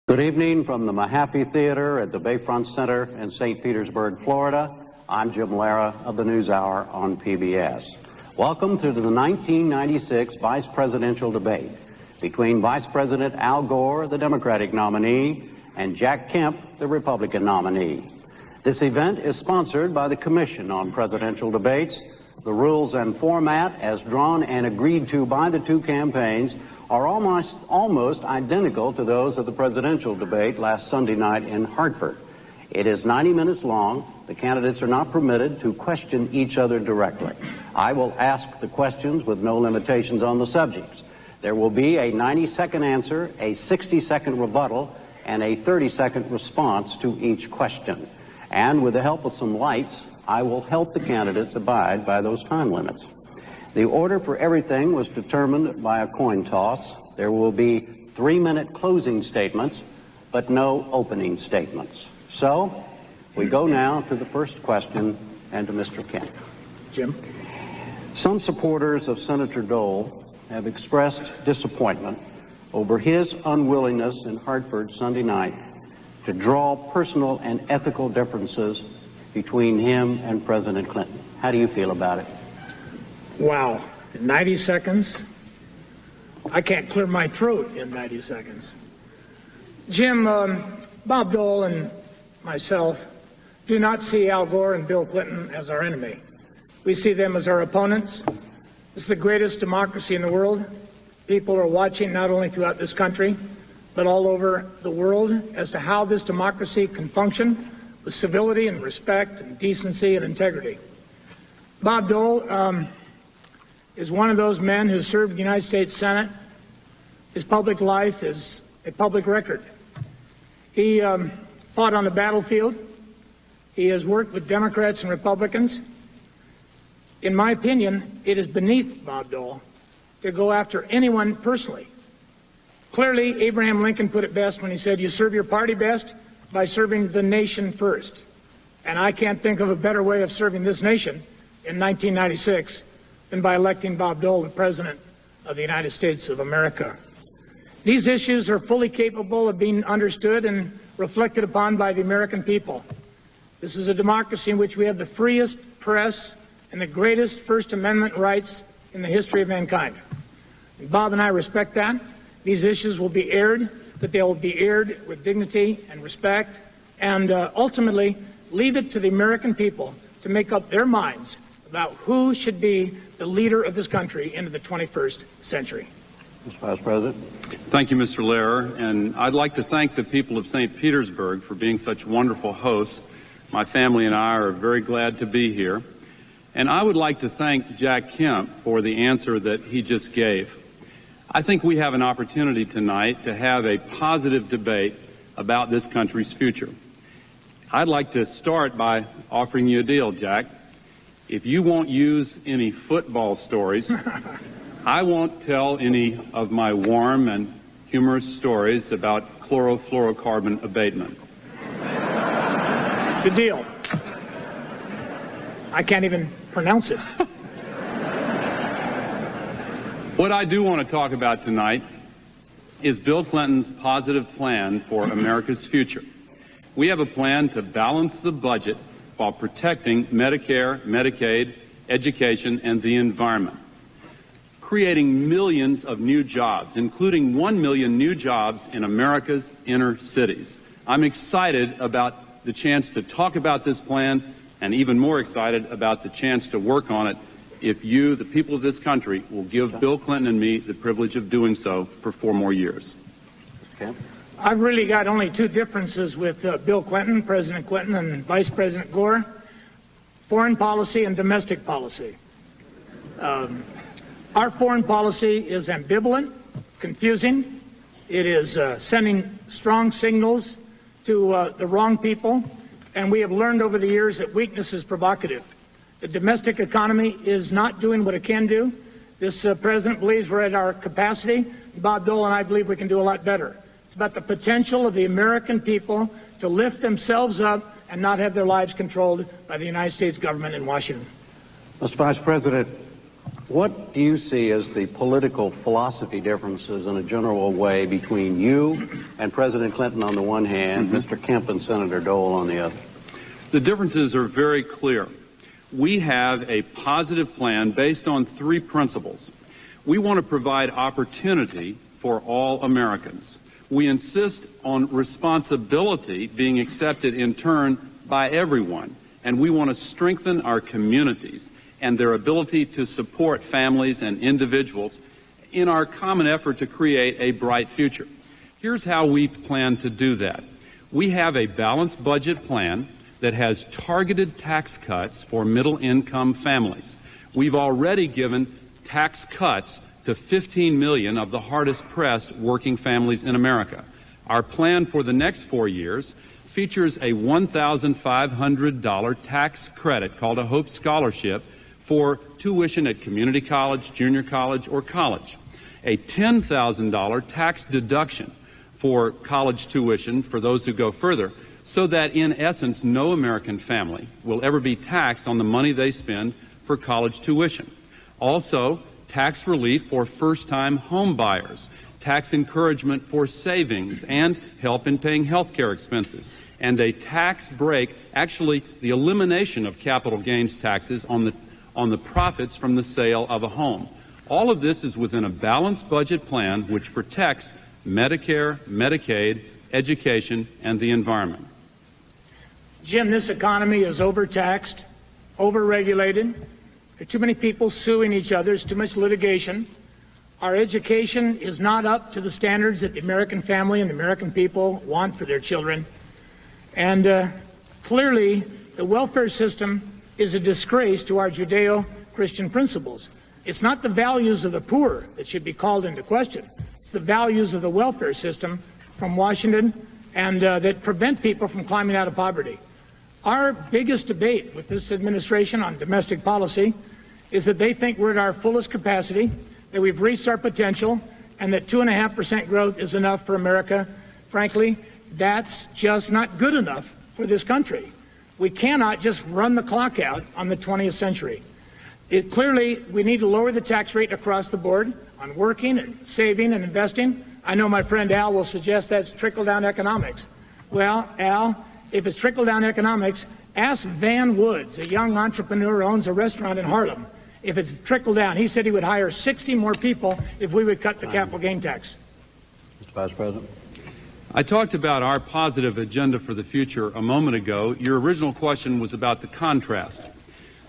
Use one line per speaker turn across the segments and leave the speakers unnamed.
Good evening from the Mahaffey Theater at the Bayfront Center in St. Petersburg, Florida. I'm Jim Lara of the NewsHour on PBS. Welcome to the 1996 vice presidential debate between Vice President Al Gore, the Democratic nominee, and Jack Kemp, the Republican nominee. This event is sponsored by the Commission on Presidential Debates. The rules and format, as drawn and agreed to by the two campaigns, are almost identical to those of the presidential debate last Sunday night in Hartford. It is 90 minutes long. The candidates are not permitted to question each other directly. I will ask the questions with no limitations on the subjects. There will be a 90-second answer, a 60-second rebuttal, and a 30-second response to each question. And with the help of some lights, I will help the candidates abide by those time limits. The order for everything was determined by a coin toss. There will be 3-minute closing statements, but no opening statements. So, we go now to the first question and to Mr. Kemp.
Jim?
Some supporters of Senator Dole have expressed disappointment over his unwillingness in Hartford Sunday night to draw personal and ethical differences between him and President Clinton. How do you feel about it?
Wow. In 90 seconds? I can't clear my throat in 90 seconds. Jim, Bob Dole and myself do not see Al Gore and Bill Clinton as our enemy. We see them as our opponents. It's the greatest democracy in the world. People are watching not only throughout this country, but all over the world as to how this democracy can function with civility and respect and decency and integrity. Bob Dole is one of those men who served in the United States Senate. His public life is a public record. He fought on the battlefield. He has worked with Democrats and Republicans. In my opinion, it is beneath Bob Dole to go after anyone personally. Clearly, Abraham Lincoln put it best when he said, "You serve your party best by serving the nation first." And I can't think of a better way of serving this nation in 1996 than by electing Bob Dole the President of the United States of America. These issues are fully capable of being understood and reflected upon by the American people. This is a democracy in which we have the freest press and the greatest First Amendment rights in the history of mankind. And Bob and I respect that. These issues will be aired, but they will be aired with dignity and respect, and ultimately leave it to the American people to make up their minds about who should be the leader of this country into the 21st century.
Mr. Vice President.
Thank you, Mr. Lehrer, and I'd like to thank the people of St. Petersburg for being such wonderful hosts. My family and I are very glad to be here. And I would like to thank Jack Kemp for the answer that he just gave. I think we have an opportunity tonight to have a positive debate about this country's future. I'd like to start by offering you a deal, Jack. If you won't use any football stories, I won't tell any of my warm and humorous stories about chlorofluorocarbon abatement.
It's a deal. I can't even pronounce it.
What I do want to talk about tonight is Bill Clinton's positive plan for America's future. We have a plan to balance the budget while protecting Medicare, Medicaid, education, and the environment, creating millions of new jobs, including 1 million new jobs in America's inner cities. I'm excited about the chance to talk about this plan, and even more excited about the chance to work on it if you, the people of this country, will give Bill Clinton and me the privilege of doing so for 4 more years.
Okay.
I've really got only two differences with Bill Clinton, President Clinton, and Vice President Gore: foreign policy and domestic policy. Our foreign policy is ambivalent, it's confusing, it is sending strong signals to the wrong people, and we have learned over the years that weakness is provocative. The domestic economy is not doing what it can do. This president believes we're at our capacity. Bob Dole and I believe we can do a lot better. It's about the potential of the American people to lift themselves up and not have their lives controlled by the United States government in Washington.
Mr. Vice President, What do you see as the political philosophy differences in a general way between you and President Clinton on the one hand, Mr. Kemp and Senator Dole on the other?
The differences are very clear. We have a positive plan based on three principles. We want to provide opportunity for all Americans. We insist on responsibility being accepted in turn by everyone, and we want to strengthen our communities and their ability to support families and individuals in our common effort to create a bright future. Here's how we plan to do that. We have a balanced budget plan that has targeted tax cuts for middle-income families. We've already given tax cuts to 15 million of the hardest-pressed working families in America. Our plan for the next 4 years features a $1,500 tax credit called a Hope Scholarship for tuition at community college, junior college, or college, a $10,000 tax deduction for college tuition for those who go further, so that in essence no American family will ever be taxed on the money they spend for college tuition. Also, tax relief for first-time home buyers, tax encouragement for savings and help in paying health care expenses, and a tax break, actually the elimination of capital gains taxes on the profits from the sale of a home. All of this is within a balanced budget plan which protects Medicare, Medicaid, education, and the environment.
Jim, this economy is overtaxed, overregulated. There are too many people suing each other. There's too much litigation. Our education is not up to the standards that the American family and the American people want for their children. And clearly, the welfare system is a disgrace to our Judeo-Christian principles. It's not the values of the poor that should be called into question. It's the values of the welfare system from Washington and that prevent people from climbing out of poverty. Our biggest debate with this administration on domestic policy is that they think we're at our fullest capacity, that we've reached our potential, and that 2.5% growth is enough for America. Frankly, that's just not good enough for this country. We cannot just run the clock out on the 20th century. Clearly, we need to lower the tax rate across the board on working and saving and investing. I know my friend Al will suggest that's trickle-down economics. Well, Al, if it's trickle-down economics, ask Van Woods, a young entrepreneur who owns a restaurant in Harlem. If it's trickle-down, he said he would hire 60 more people if we would cut the capital gain tax.
Mr. Vice President.
I talked about our positive agenda for the future a moment ago. Your original question was about the contrast.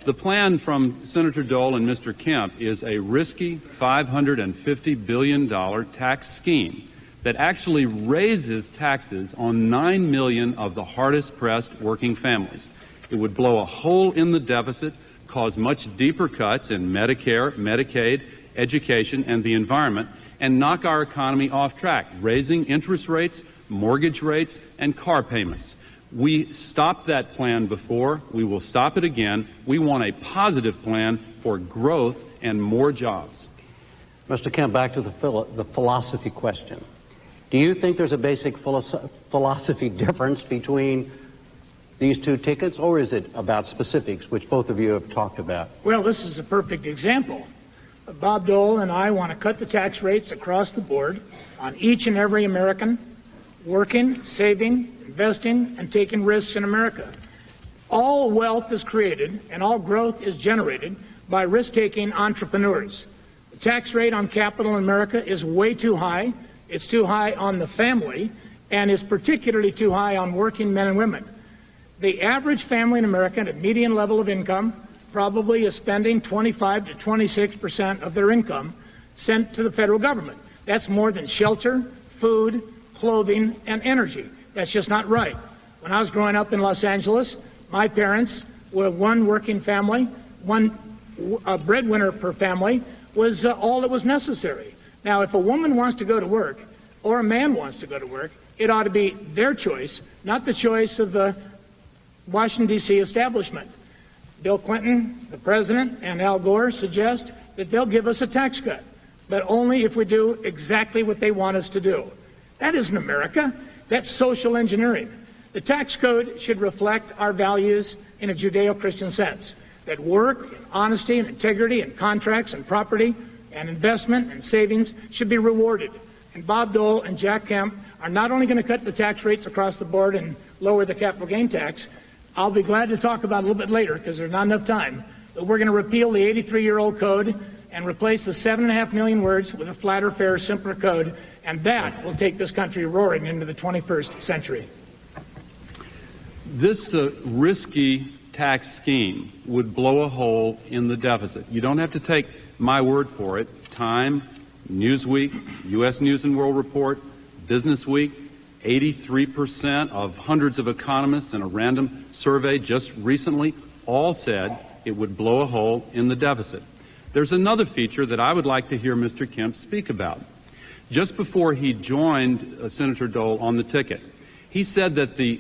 The plan from Senator Dole and Mr. Kemp is a risky $550 billion tax scheme that actually raises taxes on 9 million of the hardest-pressed working families. It would blow a hole in the deficit, cause much deeper cuts in Medicare, Medicaid, education, and the environment, and knock our economy off track, raising interest rates, mortgage rates, and car payments. We stopped that plan before. We will stop it again. We want a positive plan for growth and more jobs.
Mr. Kemp, back to the philosophy question. Do you think there's a basic philosophy difference between these two tickets, or is it about specifics, which both of you have talked about?
Well, this is a perfect example. Bob Dole and I want to cut the tax rates across the board on each and every American working, saving, investing, and taking risks in America. All wealth is created and all growth is generated by risk-taking entrepreneurs. The tax rate on capital in America is way too high. It's too high on the family, and is particularly too high on working men and women. The average family in America at a median level of income probably is spending 25 to 26% of their income sent to the federal government. That's more than shelter, food, clothing, and energy. That's just not right. When I was growing up in Los Angeles, my parents were one working family, one breadwinner per family was all that was necessary. Now, if a woman wants to go to work or a man wants to go to work, it ought to be their choice, not the choice of the Washington, D.C. establishment. Bill Clinton, the president, and Al Gore suggest that they'll give us a tax cut, but only if we do exactly what they want us to do. That isn't America. That's social engineering. The tax code should reflect our values in a Judeo-Christian sense. that work, and honesty, and integrity, and contracts, and property, and investment, and savings should be rewarded. And Bob Dole and Jack Kemp are not only going to cut the tax rates across the board and lower the capital gain tax, I'll be glad to talk about it a little bit later because there's not enough time, but we're going to repeal the 83-year-old code and replace the 7.5 million words with a flatter, fairer, simpler code, and that will take this country roaring into the 21st century.
This risky tax scheme would blow a hole in the deficit. You don't have to take my word for it. Time, Newsweek, U.S. News and World Report, Business Week, 83% of hundreds of economists in a random survey just recently all said it would blow a hole in the deficit. There's another feature that I would like to hear Mr. Kemp speak about. Just before he joined Senator Dole on the ticket, he said that the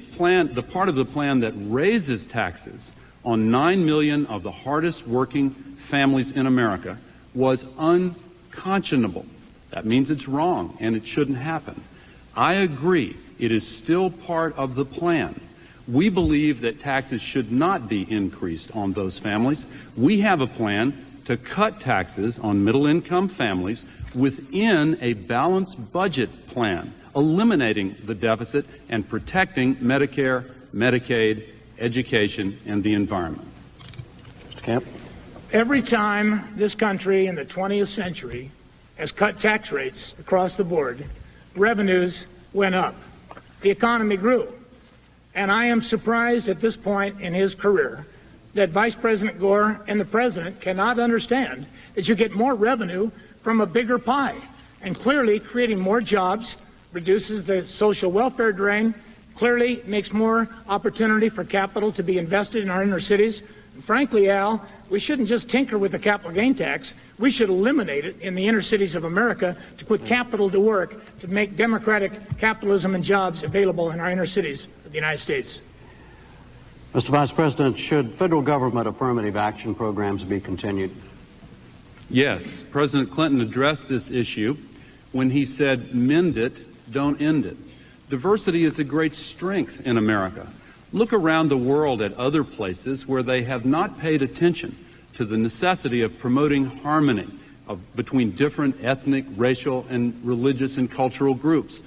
part of the plan that raises taxes on 9 million of the hardest working families in America was unconscionable. That means it's wrong and it shouldn't happen. I agree. It is still part of the plan. We believe that taxes should not be increased on those families. We have a plan to cut taxes on middle-income families within a balanced budget plan, eliminating the deficit and protecting Medicare, Medicaid, education, and the environment.
Mr. Kemp.
Every time this country in the 20th century has cut tax rates across the board, revenues went up. The economy grew. And I am surprised at this point in his career that Vice President Gore and the President cannot understand that you get more revenue from a bigger pie. And clearly creating more jobs reduces the social welfare drain, clearly makes more opportunity for capital to be invested in our inner cities. And frankly, Al, we shouldn't just tinker with the capital gain tax. We should eliminate it in the inner cities of America to put capital to work to make democratic capitalism and jobs available in our inner cities of the United States.
Mr. Vice President, should federal government affirmative action programs be continued?
Yes, President Clinton addressed this issue when he said, "Mend it, don't end it." Diversity is a great strength in America. Look around the world at other places where they have not paid attention to the necessity of promoting harmony between different ethnic, racial, and religious and cultural groups.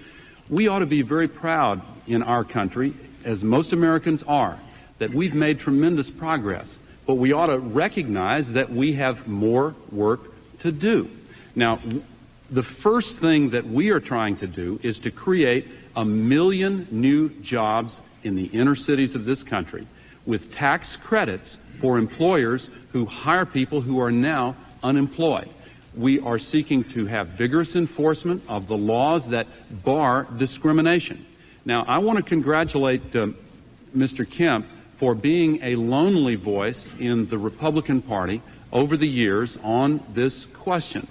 We ought to be very proud in our country, as most Americans are, that we've made tremendous progress, but we ought to recognize that we have more work to do. Now, the first thing that we are trying to do is to create 1 million new jobs in the inner cities of this country with tax credits for employers who hire people who are now unemployed. We are seeking to have vigorous enforcement of the laws that bar discrimination. Now, I want to congratulate Mr. Kemp for being a lonely voice in the Republican Party over the years on this question.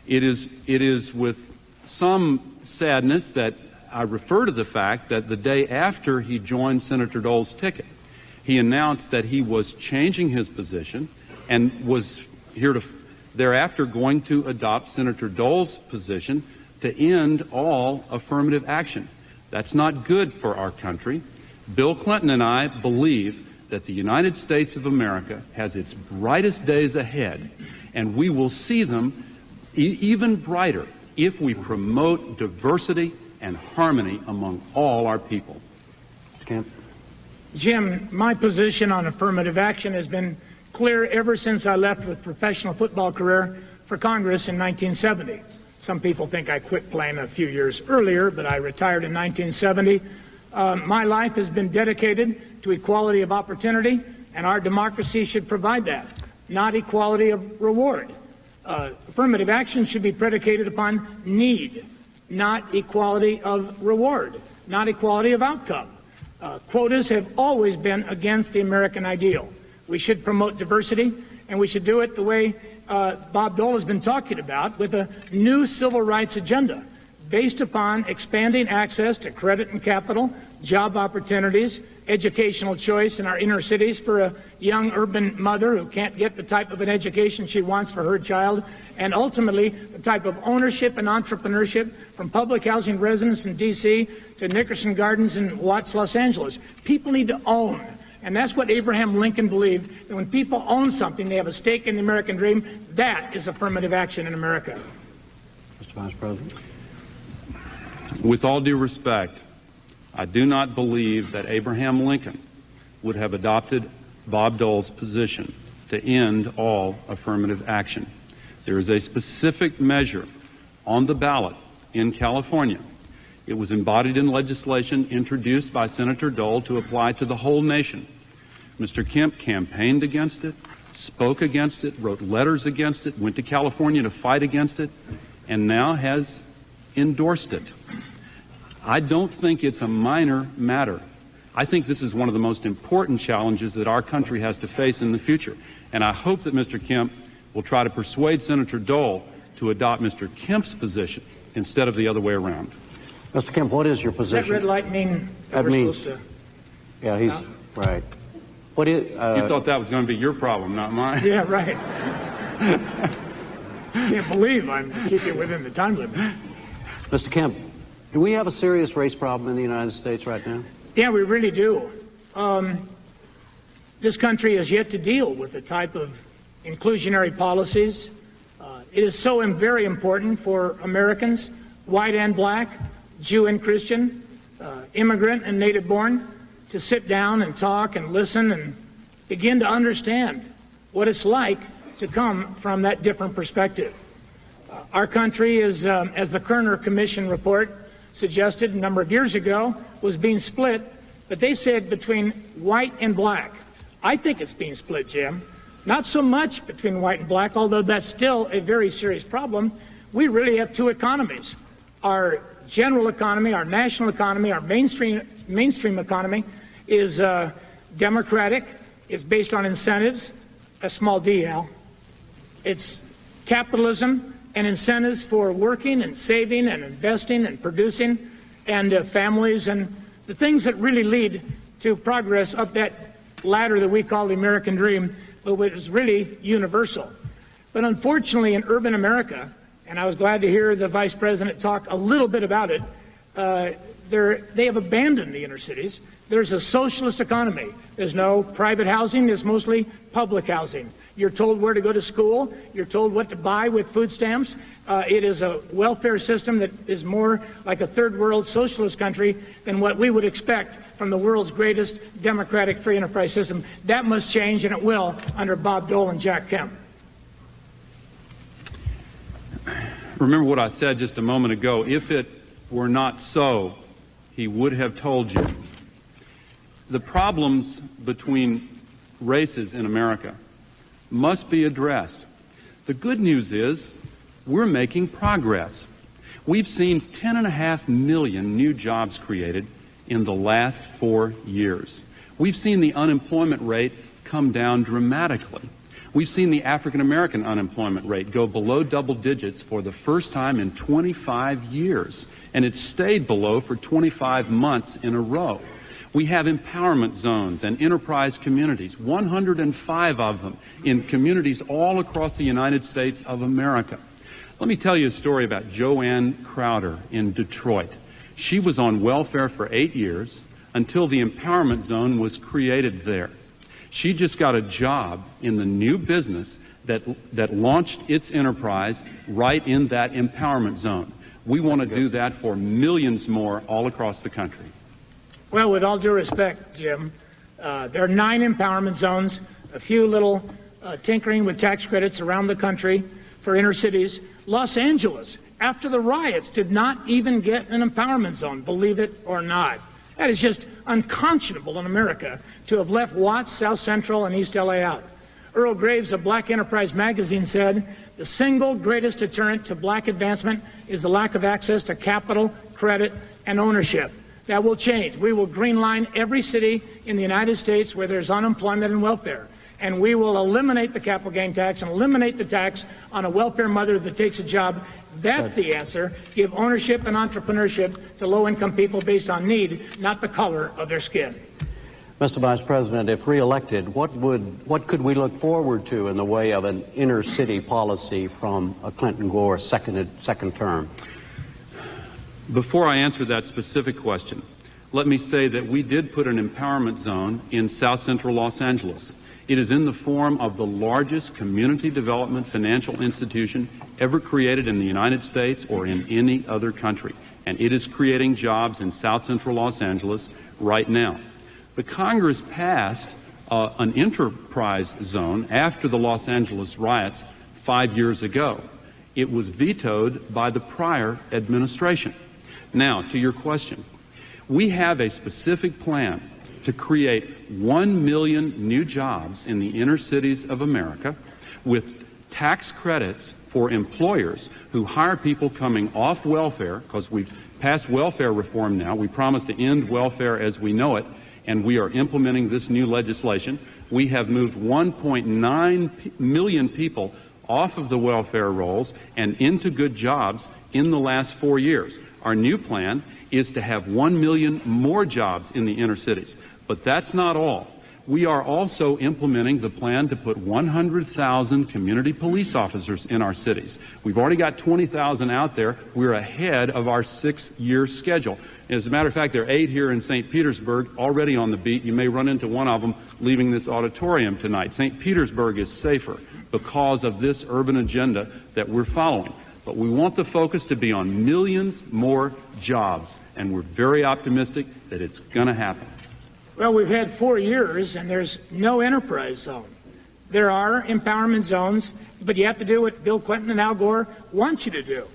It is with some sadness that I refer to the fact that the day after he joined Senator Dole's ticket, he announced that he was changing his position and was thereafter going to adopt Senator Dole's position to end all affirmative action. That's not good for our country. Bill Clinton and I believe that the United States of America has its brightest days ahead, and we will see them even brighter if we promote diversity and harmony among all our people.
Kemp.
Jim, my position on affirmative action has been clear ever since I left with professional football career for Congress in 1970. Some people think I quit playing a few years earlier, but I retired in 1970. My life has been dedicated to equality of opportunity, and our democracy should provide that, not equality of reward. Affirmative action should be predicated upon need, not equality of reward, not equality of outcome. Quotas have always been against the American ideal. We should promote diversity, and we should do it the way Bob Dole has been talking about, with a new civil rights agenda based upon expanding access to credit and capital, job opportunities, educational choice in our inner cities for a young urban mother who can't get the type of an education she wants for her child, and ultimately the type of ownership and entrepreneurship from public housing residents in D.C. to Nickerson Gardens in Watts, Los Angeles. People need to own, And that's what Abraham Lincoln believed, that when people own something, they have a stake in the American dream. That is affirmative action in America.
Mr. Vice President.
With all due respect, I do not believe that Abraham Lincoln would have adopted Bob Dole's position to end all affirmative action. There is a specific measure on the ballot in California. It was embodied in legislation introduced by Senator Dole to apply to the whole nation. Mr. Kemp campaigned against it, spoke against it, wrote letters against it, went to California to fight against it, and now has endorsed it. I don't think it's a minor matter. I think this is one of the most important challenges that our country has to face in the future. And I hope that Mr. Kemp will try to persuade Senator Dole to adopt Mr. Kemp's position instead of the other way around.
Mr. Kemp, what is your position?
Does that red light mean that we're supposed to
Yeah,
stop?
he's right. What is,
You thought that was going to be your problem, not mine.
Yeah, right. Can't believe I'm keeping within the time limit.
Mr. Kemp, do we have a serious race problem in the United States right now?
Yeah, we really do. This country has yet to deal with the type of inclusionary policies. It is so very important for Americans, white and black, Jew and Christian, immigrant and native born, to sit down and talk and listen and begin to understand what it's like to come from that different perspective. Our country is, as the Kerner Commission report suggested a number of years ago, was being split, but they said between white and black. I think it's being split, Jim. Not so much between white and black, although that's still a very serious problem. We really have two economies. Our general economy, our national economy, our mainstream economy is democratic. It's based on incentives, a small d, Al. It's capitalism and incentives for working and saving and investing and producing and families and the things that really lead to progress up that ladder that we call the American dream, but which is really universal. But unfortunately in urban America, and I was glad to hear the Vice President talk a little bit about it, they have abandoned the inner cities. There's a socialist economy. There's no private housing. There's mostly public housing. You're told where to go to school. You're told what to buy with food stamps. It is a welfare system that is more like a third world socialist country than what we would expect from the world's greatest democratic free enterprise system. That must change, and it will, under Bob Dole and Jack Kemp.
Remember what I said just a moment ago. If it were not so, he would have told you. The problems between races in America must be addressed. The good news is we're making progress. We've seen 10.5 million new jobs created in the last 4 years. We've seen the unemployment rate come down dramatically. We've seen the African American unemployment rate go below double digits for the first time in 25 years, and it's stayed below for 25 months in a row. We have empowerment zones and enterprise communities, 105 of them in communities all across the United States of America. Let me tell you a story about Joanne Crowder in Detroit. She was on welfare for 8 years until the empowerment zone was created there. She just got a job in the new business that launched its enterprise right in that empowerment zone. We want to do that for millions more all across the country.
Well, with all due respect, Jim, there are 9 empowerment zones, a few little tinkering with tax credits around the country for inner cities. Los Angeles, after the riots, did not even get an empowerment zone, believe it or not. That is just unconscionable in America to have left Watts, South Central, and East LA out. Earl Graves of Black Enterprise magazine said, the single greatest deterrent to black advancement is the lack of access to capital, credit, and ownership. That will change. We will green line every city in the United States where there's unemployment and welfare. And we will eliminate the capital gain tax and eliminate the tax on a welfare mother that takes a job. That's the answer. Give ownership and entrepreneurship to low-income people based on need, not the color of their skin.
Mr. Vice President, if reelected, what could we look forward to in the way of an inner city policy from a Clinton-Gore second term?
Before I answer that specific question, let me say that we did put an empowerment zone in South Central Los Angeles. It is in the form of the largest community development financial institution ever created in the United States or in any other country. And it is creating jobs in South Central Los Angeles right now. The Congress passed an enterprise zone after the Los Angeles riots 5 years ago. It was vetoed by the prior administration. Now, to your question, we have a specific plan to create 1 million new jobs in the inner cities of America with tax credits for employers who hire people coming off welfare, because we've passed welfare reform now. We promised to end welfare as we know it, and we are implementing this new legislation. We have moved 1.9 million people off of the welfare rolls and into good jobs in the last 4 years. Our new plan is to have 1 million more jobs in the inner cities. But that's not all. We are also implementing the plan to put 100,000 community police officers in our cities. We've already got 20,000 out there. We're ahead of our 6-year schedule. As a matter of fact, there are 8 here in St. Petersburg already on the beat. You may run into one of them leaving this auditorium tonight. St. Petersburg is safer because of this urban agenda that we're following. But we want the focus to be on millions more jobs, and we're very optimistic that it's going to happen.
Well, we've had 4 years, and there's no enterprise zone. There are empowerment zones, but you have to do what Bill Clinton and Al Gore want you to do.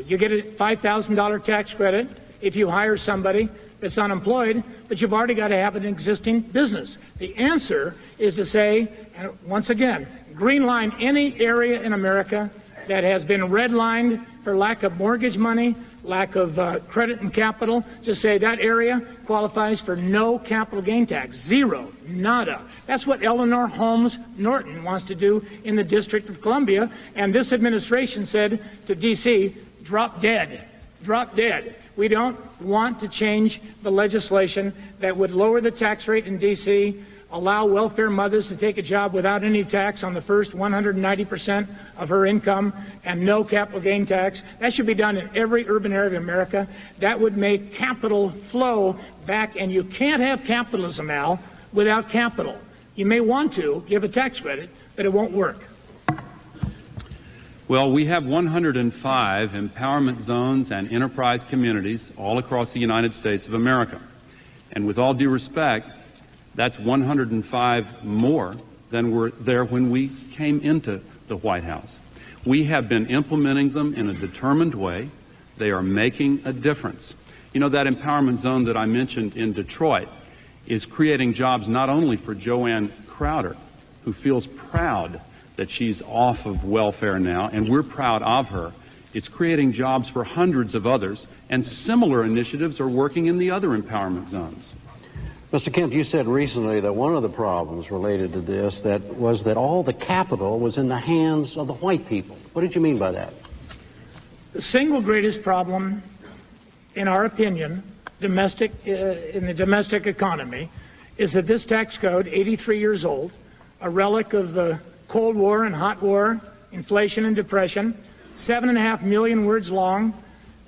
You get a $5,000 tax credit if you hire somebody that's unemployed, but you've already got to have an existing business. The answer is to say, and once again, green line any area in America that has been redlined for lack of mortgage money, lack of credit and capital, just say that area qualifies for no capital gain tax. Zero. Nada. That's what Eleanor Holmes Norton wants to do in the District of Columbia. And this administration said to D.C., drop dead. Drop dead. We don't want to change the legislation that would lower the tax rate in D.C., allow welfare mothers to take a job without any tax on the first 190% of her income and no capital gain tax. That should be done in every urban area of America. That would make capital flow back, and you can't have capitalism, Al, without capital. You may want to give a tax credit, but it won't work.
Well, we have 105 empowerment zones and enterprise communities all across the United States of America. And with all due respect, that's 105 more than were there when we came into the White House. We have been implementing them in a determined way. They are making a difference. You know, that empowerment zone that I mentioned in Detroit is creating jobs not only for Joanne Crowder, who feels proud that she's off of welfare now, and we're proud of her. It's creating jobs for hundreds of others, and similar initiatives are working in the other empowerment zones.
Mr. Kemp, you said recently that one of the problems related to this was that all the capital was in the hands of the white people. What did you mean by that?
The single greatest problem, in our opinion, in the domestic economy, is that this tax code, 83 years old, a relic of the Cold War and Hot War, inflation and depression, 7.5 million words long,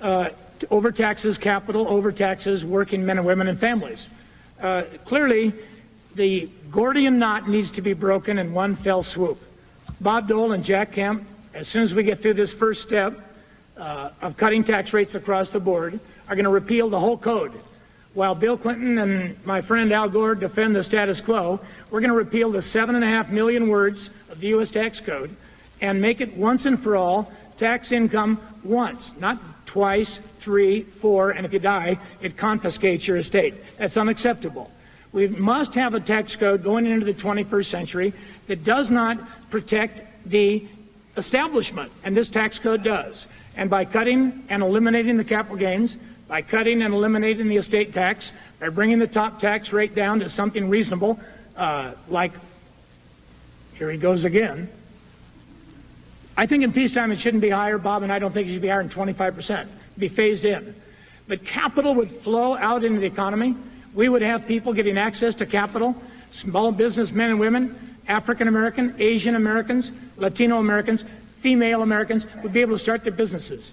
overtaxes capital, overtaxes working men and women and families. Clearly, the Gordian knot needs to be broken in one fell swoop. Bob Dole and Jack Kemp, as soon as we get through this first step of cutting tax rates across the board, are going to repeal the whole code. While Bill Clinton and my friend Al Gore defend the status quo, we're going to repeal the 7.5 million words of the U.S. tax code and make it once and for all tax income once, not twice, 3, 4, and if you die, it confiscates your estate. That's unacceptable. We must have a tax code going into the 21st century that does not protect the establishment, and this tax code does. And by cutting and eliminating the capital gains, by cutting and eliminating the estate tax, by bringing the top tax rate down to something reasonable, like, here he goes again. I think in peacetime it shouldn't be higher, Bob, and I don't think it should be higher than 25%. Be phased in. But capital would flow out into the economy. We would have people getting access to capital, small business men and women, African American, Asian Americans, Latino Americans, female Americans would be able to start their businesses.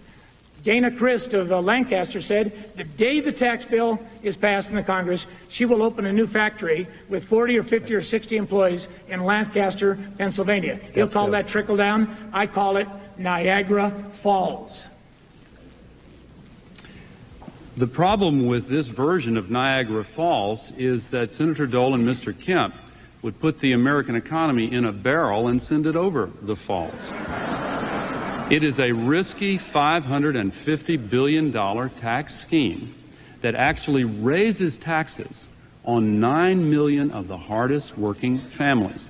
Dana Christ of Lancaster said the day the tax bill is passed in the Congress, she will open a new factory with 40 or 50 or 60 employees in Lancaster, Pennsylvania. He'll call that trickle down. I call it Niagara Falls.
The problem with this version of Niagara Falls is that Senator Dole and Mr. Kemp would put the American economy in a barrel and send it over the falls. It is a risky $550 billion tax scheme that actually raises taxes on 9 million of the hardest working families.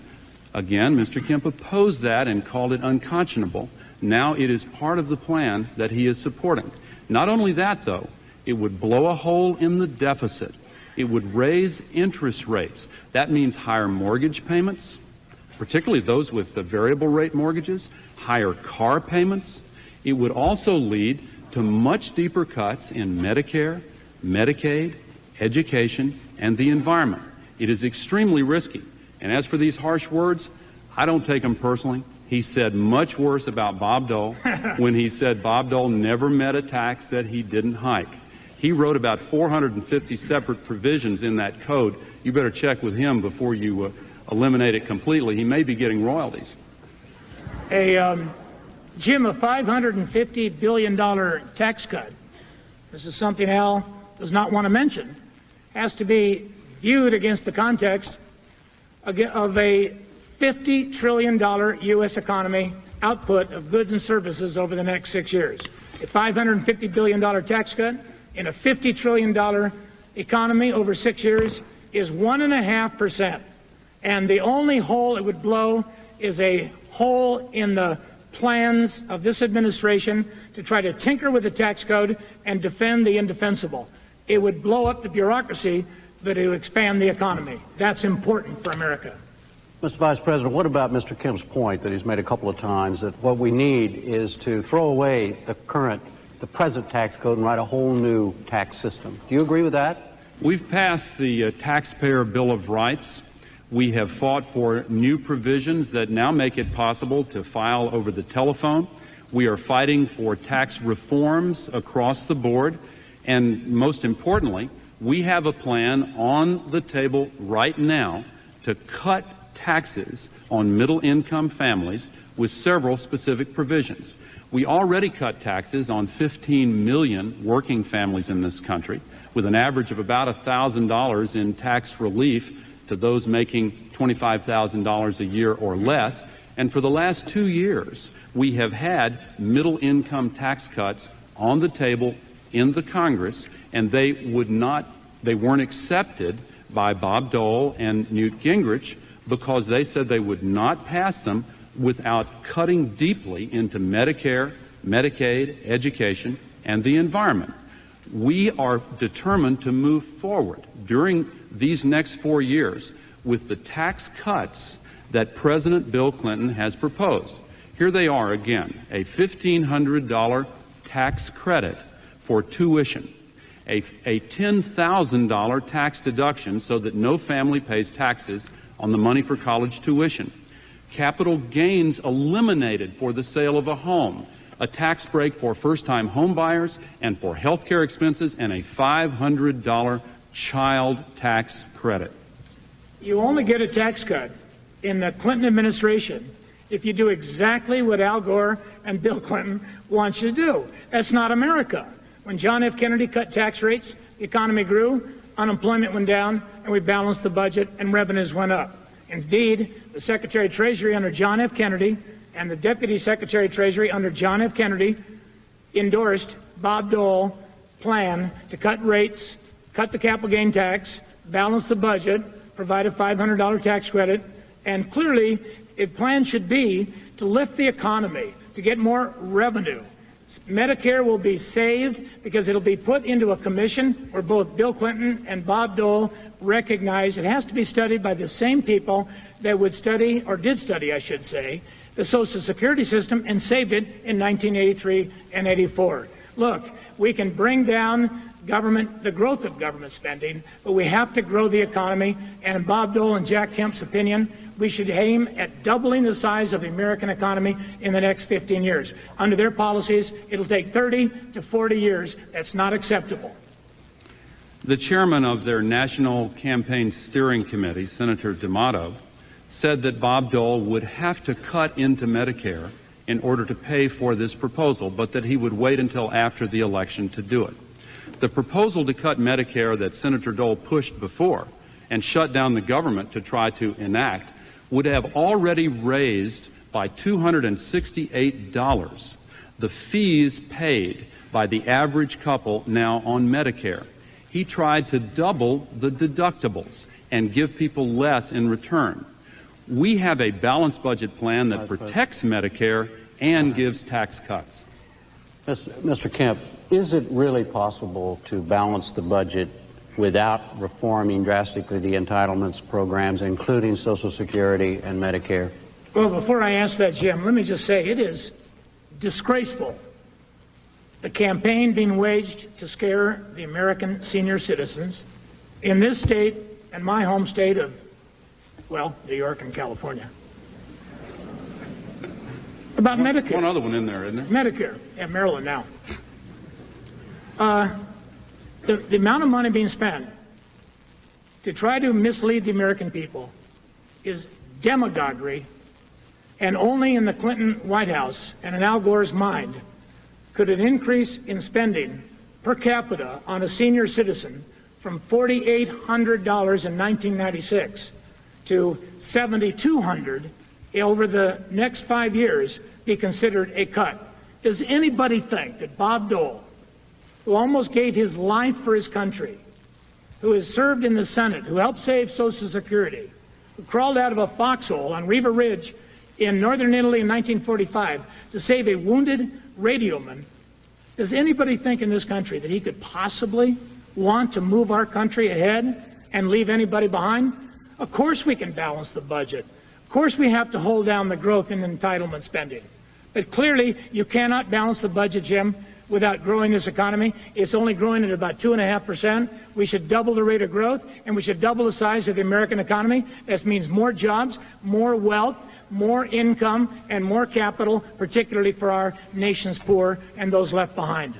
Again, Mr. Kemp opposed that and called it unconscionable. Now it is part of the plan that he is supporting. Not only that, though, it would blow a hole in the deficit. It would raise interest rates. That means higher mortgage payments, particularly those with the variable rate mortgages, higher car payments. It would also lead to much deeper cuts in Medicare, Medicaid, education, and the environment. It is extremely risky. And as for these harsh words, I don't take them personally. He said much worse about Bob Dole when he said Bob Dole never met a tax that he didn't hike. He wrote about 450 separate provisions in that code. You better check with him before you eliminate it completely. He may be getting royalties.
Jim, a $550 billion tax cut, this is something Al does not want to mention, has to be viewed against the context of a $50 trillion U.S. economy output of goods and services over the next 6 years. A $550 billion tax cut in a $50 trillion economy over 6 years is 1.5%. And the only hole it would blow is a hole in the plans of this administration to try to tinker with the tax code and defend the indefensible. It would blow up the bureaucracy, but it would expand the economy. That's important for America.
Mr. Vice President, what about Mr. Kemp's point that he's made a couple of times that what we need is to throw away the present tax code and write a whole new tax system? Do you agree with that?
We've passed the Taxpayer Bill of Rights. We have fought for new provisions that now make it possible to file over the telephone. We are fighting for tax reforms across the board. And most importantly, we have a plan on the table right now to cut taxes on middle-income families with several specific provisions. We already cut taxes on 15 million working families in this country, with an average of about $1,000 in tax relief to those making $25,000 a year or less. And for the last 2 years, we have had middle-income tax cuts on the table in the Congress, and they weren't accepted by Bob Dole and Newt Gingrich because they said they would not pass them without cutting deeply into Medicare, Medicaid, education, and the environment. We are determined to move forward during these next 4 years with the tax cuts that President Bill Clinton has proposed. Here they are again: a $1,500 tax credit for tuition, a $10,000 tax deduction so that no family pays taxes on the money for college tuition, capital gains eliminated for the sale of a home, a tax break for first-time home buyers and for health care expenses, and a $500 child tax credit.
You only get a tax cut in the Clinton administration if you do exactly what Al Gore and Bill Clinton want you to do. That's not America. When John F. Kennedy cut tax rates, the economy grew, unemployment went down, and we balanced the budget and revenues went up. Indeed, the Secretary of Treasury under John F. Kennedy and the Deputy Secretary of Treasury under John F. Kennedy endorsed Bob Dole's plan to cut rates, cut the capital gain tax, balance the budget, provide a $500 tax credit, and clearly the plan should be to lift the economy, to get more revenue. Medicare will be saved because it'll be put into a commission where both Bill Clinton and Bob Dole recognize it has to be studied by the same people that would study, or did study, I should say, the Social Security system and saved it in 1983 and 84. Look, we can bring down the growth of government spending, but we have to grow the economy. And in Bob Dole and Jack Kemp's opinion, we should aim at doubling the size of the American economy in the next 15 years. Under their policies, it'll take 30 to 40 years. That's not acceptable.
The chairman of their National Campaign Steering Committee, Senator D'Amato, said that Bob Dole would have to cut into Medicare in order to pay for this proposal, but that he would wait until after the election to do it. The proposal to cut Medicare that Senator Dole pushed before and shut down the government to try to enact would have already raised by $268 the fees paid by the average couple now on Medicare. He tried to double the deductibles and give people less in return. We have a balanced budget plan that protects Medicare and gives tax cuts.
Mr. Kemp, is it really possible to balance the budget without reforming drastically the entitlements programs, including Social Security and Medicare?
Well, before I answer that, Jim, let me just say it is disgraceful, the campaign being waged to scare the American senior citizens in this state and my home state of, well, New York and California. About Medicare.
One other one in there, isn't there?
Medicare. Yeah, Maryland now. The amount of money being spent to try to mislead the American people is demagoguery, and only in the Clinton White House and in Al Gore's mind could an increase in spending per capita on a senior citizen from $4,800 in 1996 to $7,200 over the next 5 years be considered a cut. Does anybody think that Bob Dole, who almost gave his life for his country, who has served in the Senate, who helped save Social Security, who crawled out of a foxhole on Riva Ridge in northern Italy in 1945 to save a wounded radioman, does anybody think in this country that he could possibly want to move our country ahead and leave anybody behind? Of course we can balance the budget. Of course we have to hold down the growth in entitlement spending. But clearly you cannot balance the budget, Jim, without growing this economy. It's only growing at about 2.5%. We should double the rate of growth, and we should double the size of the American economy. That means more jobs, more wealth, more income, and more capital, particularly for our nation's poor and those left behind.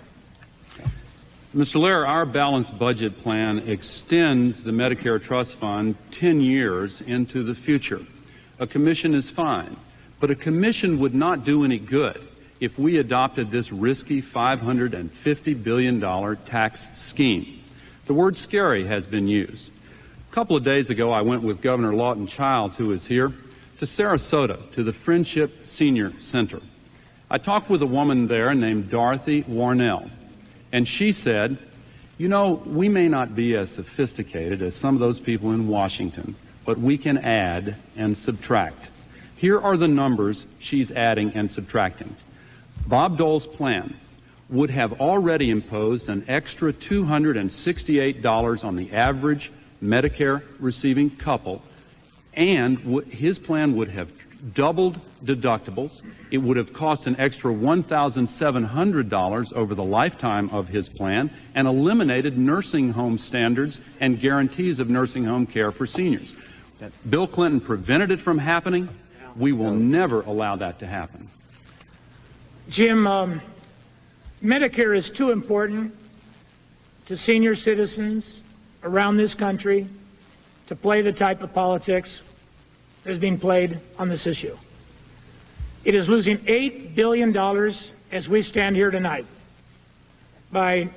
Mr. Lehrer, our balanced budget plan extends the Medicare Trust Fund 10 years into the future. A commission is fine, but a commission would not do any good if we adopted this risky $550 billion tax scheme. The word scary has been used. A couple of days ago, I went with Governor Lawton Chiles, who is here, to Sarasota, to the Friendship Senior Center. I talked with a woman there named Dorothy Warnell, and she said, you know, we may not be as sophisticated as some of those people in Washington, but we can add and subtract. Here are the numbers she's adding and subtracting. Bob Dole's plan would have already imposed an extra $268 on the average Medicare receiving couple, and his plan would have doubled deductibles. It would have cost an extra $1,700 over the lifetime of his plan, and eliminated nursing home standards and guarantees of nursing home care for seniors. Bill Clinton prevented it from happening. We will never allow that to happen.
Jim, Medicare is too important to senior citizens around this country to play the type of politics that is being played on this issue. It is losing $8 billion as we stand here tonight by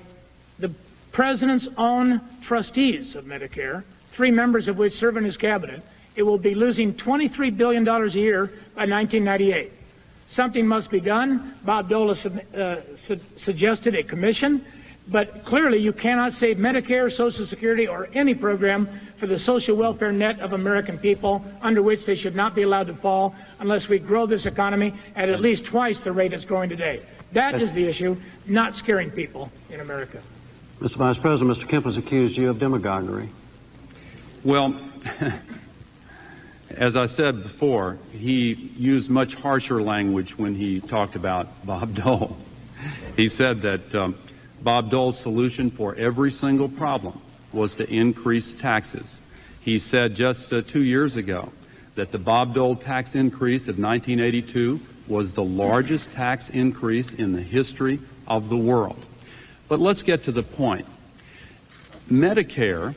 the President's own trustees of Medicare, 3 members of which serve in his cabinet. It will be losing $23 billion a year by 1998. Something must be done. Bob Dole has suggested a commission, but clearly you cannot save Medicare, Social Security, or any program for the social welfare net of American people, under which they should not be allowed to fall unless we grow this economy at least twice the rate it's growing today. That is the issue, not scaring people in America.
Mr. Vice President, Mr. Kemp has accused you of demagoguery.
Well, as I said before, he used much harsher language when he talked about Bob Dole. He said that Bob Dole's solution for every single problem was to increase taxes. He said just 2 years ago that the Bob Dole tax increase of 1982 was the largest tax increase in the history of the world. But let's get to the point. Medicare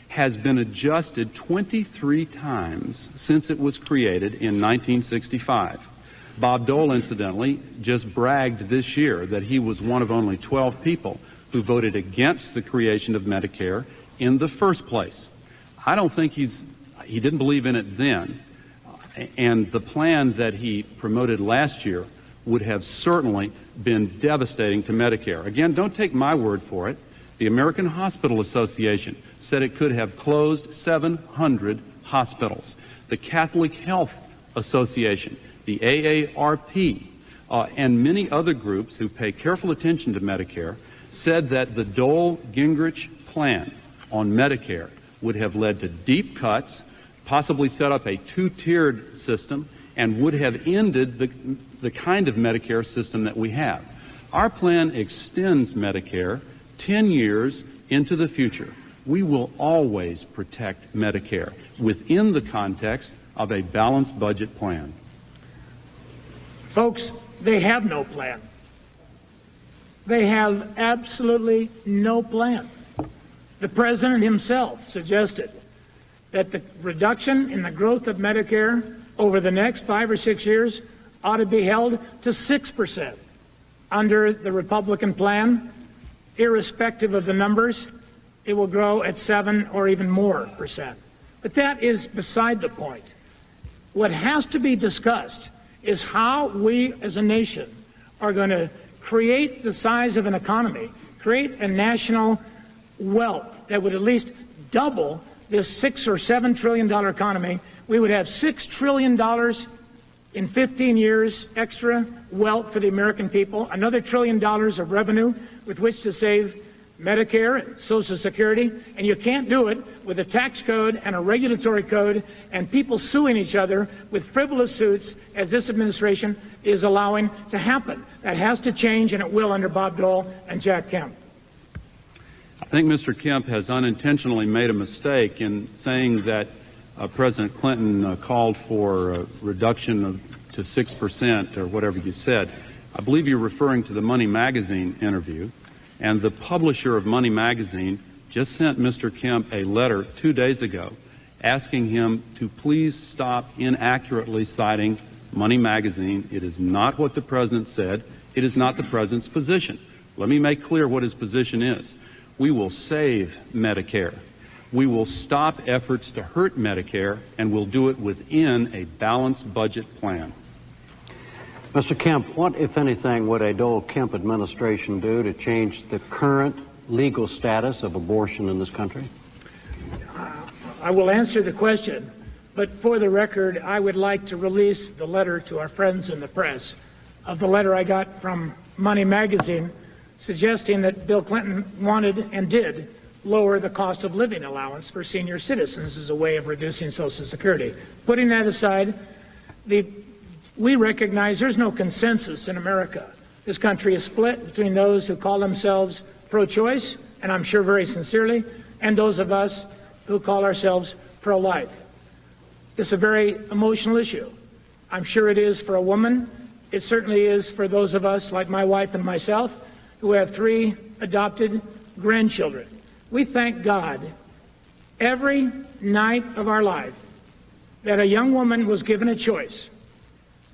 has been adjusted 23 times since it was created in 1965. Bob Dole, incidentally, just bragged this year that he was one of only 12 people who voted against the creation of Medicare in the first place. I don't think he didn't believe in it then, and the plan that he promoted last year would have certainly been devastating to Medicare. Again, don't take my word for it. The American Hospital Association said it could have closed 700 hospitals. The Catholic Health Association, the AARP, and many other groups who pay careful attention to Medicare said that the Dole-Gingrich plan on Medicare would have led to deep cuts, possibly set up a two-tiered system, and would have ended the kind of Medicare system that we have. Our plan extends Medicare 10 years into the future. We will always protect Medicare within the context of a balanced budget plan.
Folks, they have no plan. They have absolutely no plan. The president himself suggested that the reduction in the growth of Medicare over the next 5 or 6 years ought to be held to 6%. Under the Republican plan, irrespective of the numbers, it will grow at 7 or even more percent. But that is beside the point. What has to be discussed is how we as a nation are going to create the size of an economy, create a national wealth that would at least double this $6 or $7 trillion economy. We would have $6 trillion in 15 years extra wealth for the American people, another $1 trillion of revenue with which to save Medicare and Social Security, and you can't do it with a tax code and a regulatory code and people suing each other with frivolous suits as this administration is allowing to happen. That has to change, and it will under Bob Dole and Jack Kemp.
I think Mr. Kemp has unintentionally made a mistake in saying that President Clinton called for a reduction to 6% or whatever you said. I believe you're referring to the Money Magazine interview, and the publisher of Money Magazine just sent Mr. Kemp a letter 2 days ago asking him to please stop inaccurately citing Money Magazine. It is not what the president said. It is not the president's position. Let me make clear what his position is. We will save Medicare. We will stop efforts to hurt Medicare, and we'll do it within a balanced budget plan.
Mr. Kemp, what, if anything, would a Dole-Kemp administration do to change the current legal status of abortion in this country?
I will answer the question, but for the record, I would like to release the letter to our friends in the press of the letter I got from Money Magazine suggesting that Bill Clinton wanted and did lower the cost of living allowance for senior citizens as a way of reducing Social Security. Putting that aside, we recognize there's no consensus in America. This country is split between those who call themselves pro-choice, and I'm sure very sincerely, and those of us who call ourselves pro-life. This is a very emotional issue. I'm sure it is for a woman. It certainly is for those of us, like my wife and myself, who have 3 adopted grandchildren. We thank God every night of our life that a young woman was given a choice,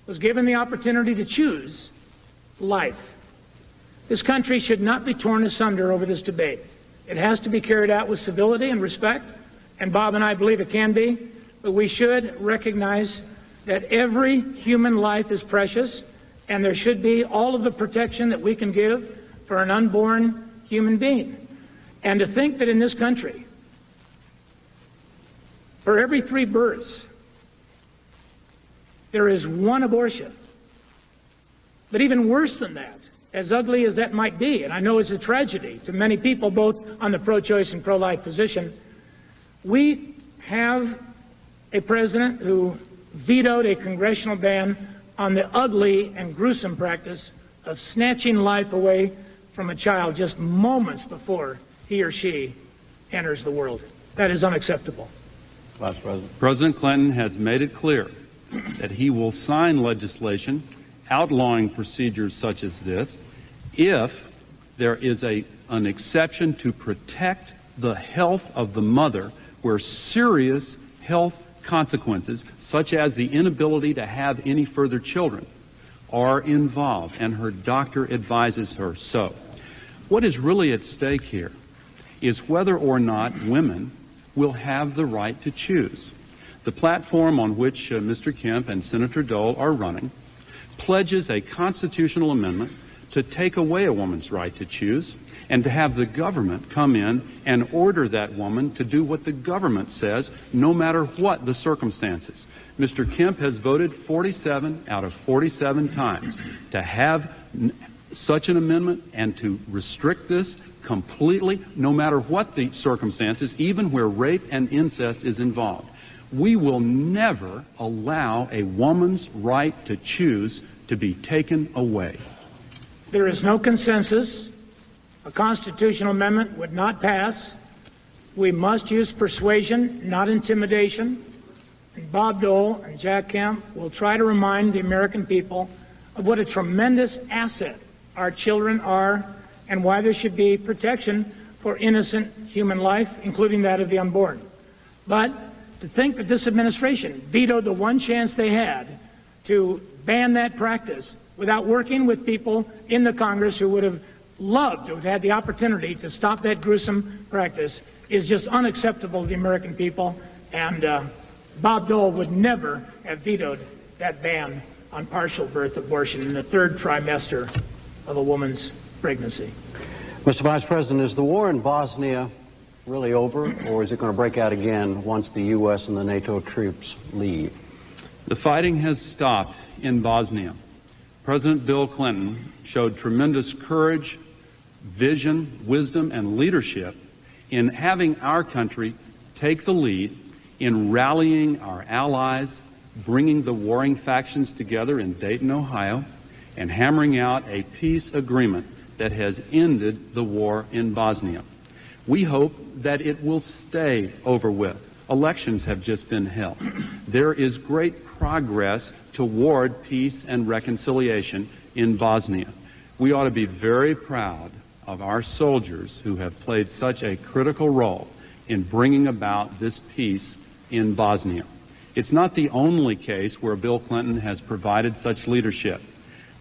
was given the opportunity to choose life. This country should not be torn asunder over this debate. It has to be carried out with civility and respect, and Bob and I believe it can be, but we should recognize that every human life is precious, and there should be all of the protection that we can give for an unborn human being. And to think that in this country, for every 3 births, there is 1 abortion. But even worse than that, as ugly as that might be, and I know it's a tragedy to many people, both on the pro-choice and pro-life position, we have a president who vetoed a congressional ban on the ugly and gruesome practice of snatching life away from a child just moments before he or she enters the world. That is unacceptable.
Vice President.
President Clinton has made it clear that he will sign legislation outlawing procedures such as this if there is an exception to protect the health of the mother where serious health consequences, such as the inability to have any further children, are involved, and her doctor advises her so. What is really at stake here is whether or not women will have the right to choose. The platform on which Mr. Kemp and Senator Dole are running pledges a constitutional amendment to take away a woman's right to choose and to have the government come in and order that woman to do what the government says, no matter what the circumstances. Mr. Kemp has voted 47 out of 47 times to have such an amendment and to restrict this completely, no matter what the circumstances, even where rape and incest is involved. We will never allow a woman's right to choose to be taken away.
There is no consensus. A constitutional amendment would not pass. We must use persuasion, not intimidation. And Bob Dole and Jack Kemp will try to remind the American people of what a tremendous asset our children are and why there should be protection for innocent human life, including that of the unborn. But to think that this administration vetoed the one chance they had to ban that practice without working with people in the Congress who would have loved to have had the opportunity to stop that gruesome practice is just unacceptable to the American people. And Bob Dole would never have vetoed that ban on partial birth abortion in the third trimester of a woman's pregnancy.
Mr. Vice President, is the war in Bosnia really over, or is it going to break out again once the U.S. and the NATO troops leave?
The fighting has stopped in Bosnia. President Bill Clinton showed tremendous courage, vision, wisdom, and leadership in having our country take the lead in rallying our allies, bringing the warring factions together in Dayton, Ohio, and hammering out a peace agreement that has ended the war in Bosnia. We hope that it will stay over with. Elections have just been held. There is great progress toward peace and reconciliation in Bosnia. We ought to be very proud of our soldiers who have played such a critical role in bringing about this peace in Bosnia. It's not the only case where Bill Clinton has provided such leadership.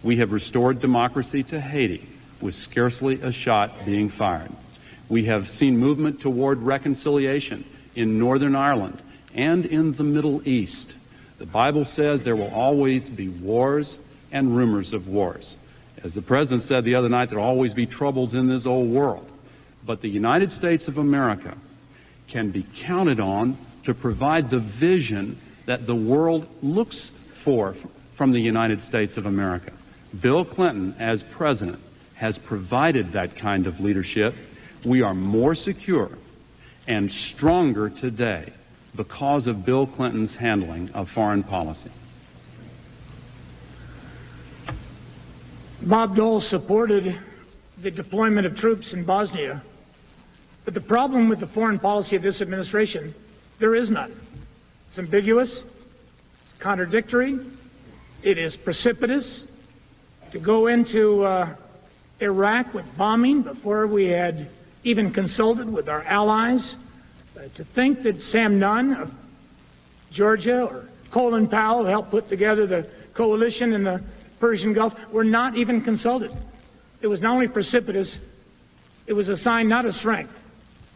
We have restored democracy to Haiti with scarcely a shot being fired. We have seen movement toward reconciliation in Northern Ireland and in the Middle East. The Bible says there will always be wars and rumors of wars. As the President said the other night, there will always be troubles in this old world. But the United States of America can be counted on to provide the vision that the world looks for from the United States of America. Bill Clinton, as President, has provided that kind of leadership. We are more secure and stronger today because of Bill Clinton's handling of foreign policy.
Bob Dole supported the deployment of troops in Bosnia, but the problem with the foreign policy of this administration, there is none. It's ambiguous, it's contradictory, it is precipitous. To go into Iraq with bombing before we had even consulted with our allies, to think that Sam Nunn of Georgia or Colin Powell helped put together the coalition in the Persian Gulf were not even consulted. It was not only precipitous, it was a sign not of strength,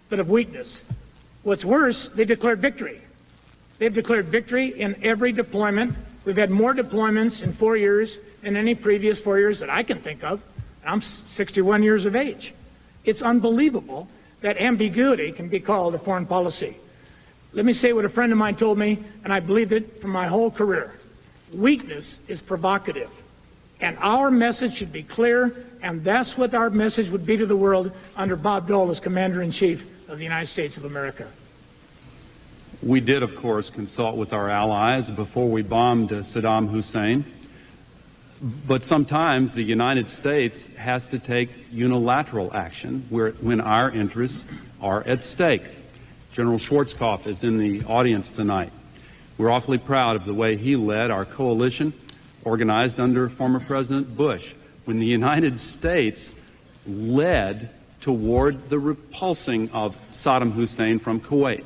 but of weakness. What's worse, they declared victory. They've declared victory in every deployment. We've had more deployments in 4 years than any previous 4 years that I can think of. I'm 61 years of age. It's unbelievable that ambiguity can be called a foreign policy. Let me say what a friend of mine told me, and I believed it for my whole career. Weakness is provocative, and our message should be clear, and that's what our message would be to the world under Bob Dole as Commander-in-Chief of the United States of America.
We did, of course, consult with our allies before we bombed Saddam Hussein. But sometimes the United States has to take unilateral action when our interests are at stake. General Schwarzkopf is in the audience tonight. We're awfully proud of the way he led our coalition organized under former President Bush when the United States led toward the repulsing of Saddam Hussein from Kuwait.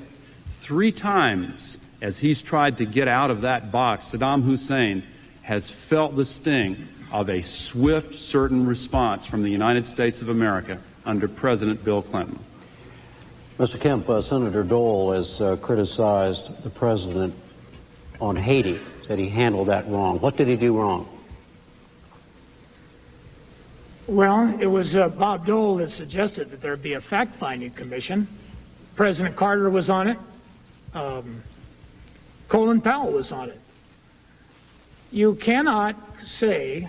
3 times as he's tried to get out of that box, Saddam Hussein has felt the sting of a swift, certain response from the United States of America under President Bill Clinton.
Mr. Kemp, Senator Dole has criticized the president on Haiti, said he handled that wrong. What did he do wrong?
Well, it was Bob Dole that suggested that there be a fact-finding commission. President Carter was on it. Colin Powell was on it. You cannot say,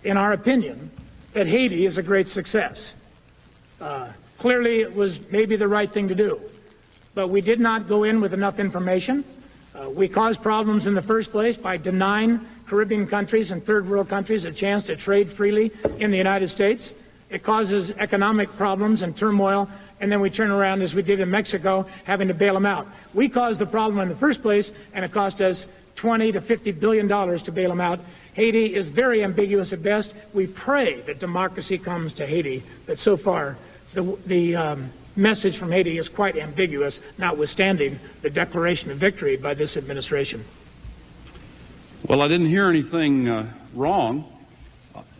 in our opinion, that Haiti is a great success. Clearly, it was maybe the right thing to do, but we did not go in with enough information. We caused problems in the first place by denying Caribbean countries and third world countries a chance to trade freely in the United States. It causes economic problems and turmoil, and then we turn around, as we did in Mexico, having to bail them out. We caused the problem in the first place, and it cost us $20 to $50 billion to bail them out. Haiti is very ambiguous at best. We pray that democracy comes to Haiti, but so far the message from Haiti is quite ambiguous, notwithstanding the declaration of victory by this administration.
Well, I didn't hear anything wrong.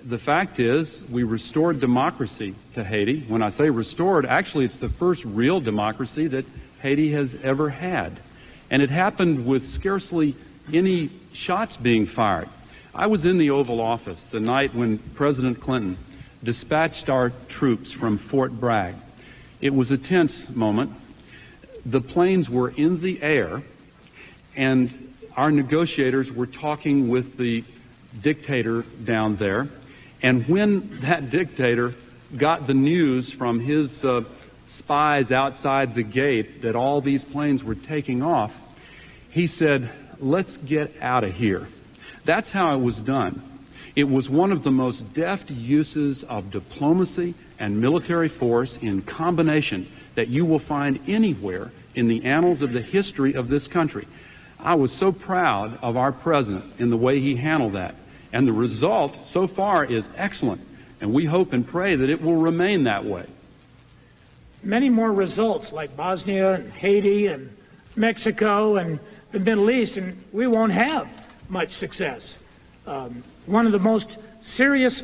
The fact is, we restored democracy to Haiti. When I say restored, actually it's the first real democracy that Haiti has ever had. And it happened with scarcely any shots being fired. I was in the Oval Office the night when President Clinton dispatched our troops from Fort Bragg. It was a tense moment. The planes were in the air, and our negotiators were talking with the dictator down there. And when that dictator got the news from his spies outside the gate that all these planes were taking off, he said, "Let's get out of here." That's how it was done. It was one of the most deft uses of diplomacy and military force in combination that you will find anywhere in the annals of the history of this country. I was so proud of our president in the way he handled that. And the result so far is excellent. And we hope and pray that it will remain that way.
Many more results like Bosnia and Haiti and Mexico and the Middle East, and we won't have much success. One of the most serious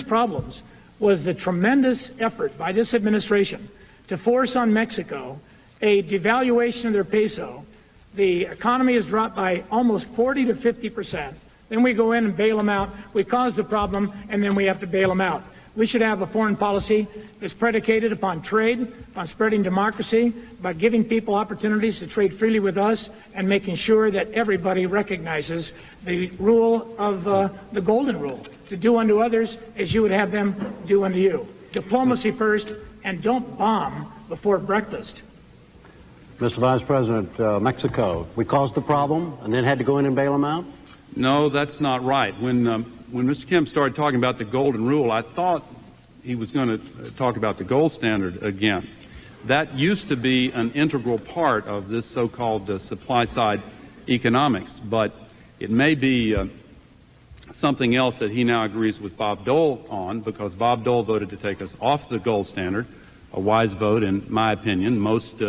problems was the tremendous effort by this administration to force on Mexico a devaluation of their peso. The economy has dropped by almost 40 to 50%. Then we go in and bail them out. We cause the problem, and then we have to bail them out. We should have a foreign policy that's predicated upon trade, on spreading democracy, by giving people opportunities to trade freely with us, and making sure that everybody recognizes the rule of the golden rule, to do unto others as you would have them do unto you. Diplomacy first, and don't bomb before breakfast.
Mr. Vice President, Mexico, we caused the problem and then had to go in and bail them out?
No, that's not right. When Mr. Kemp started talking about the golden rule, I thought he was going to talk about the gold standard again. That used to be an integral part of this so-called supply-side economics, but it may be something else that he now agrees with Bob Dole on, because Bob Dole voted to take us off the gold standard, a wise vote in my opinion. Most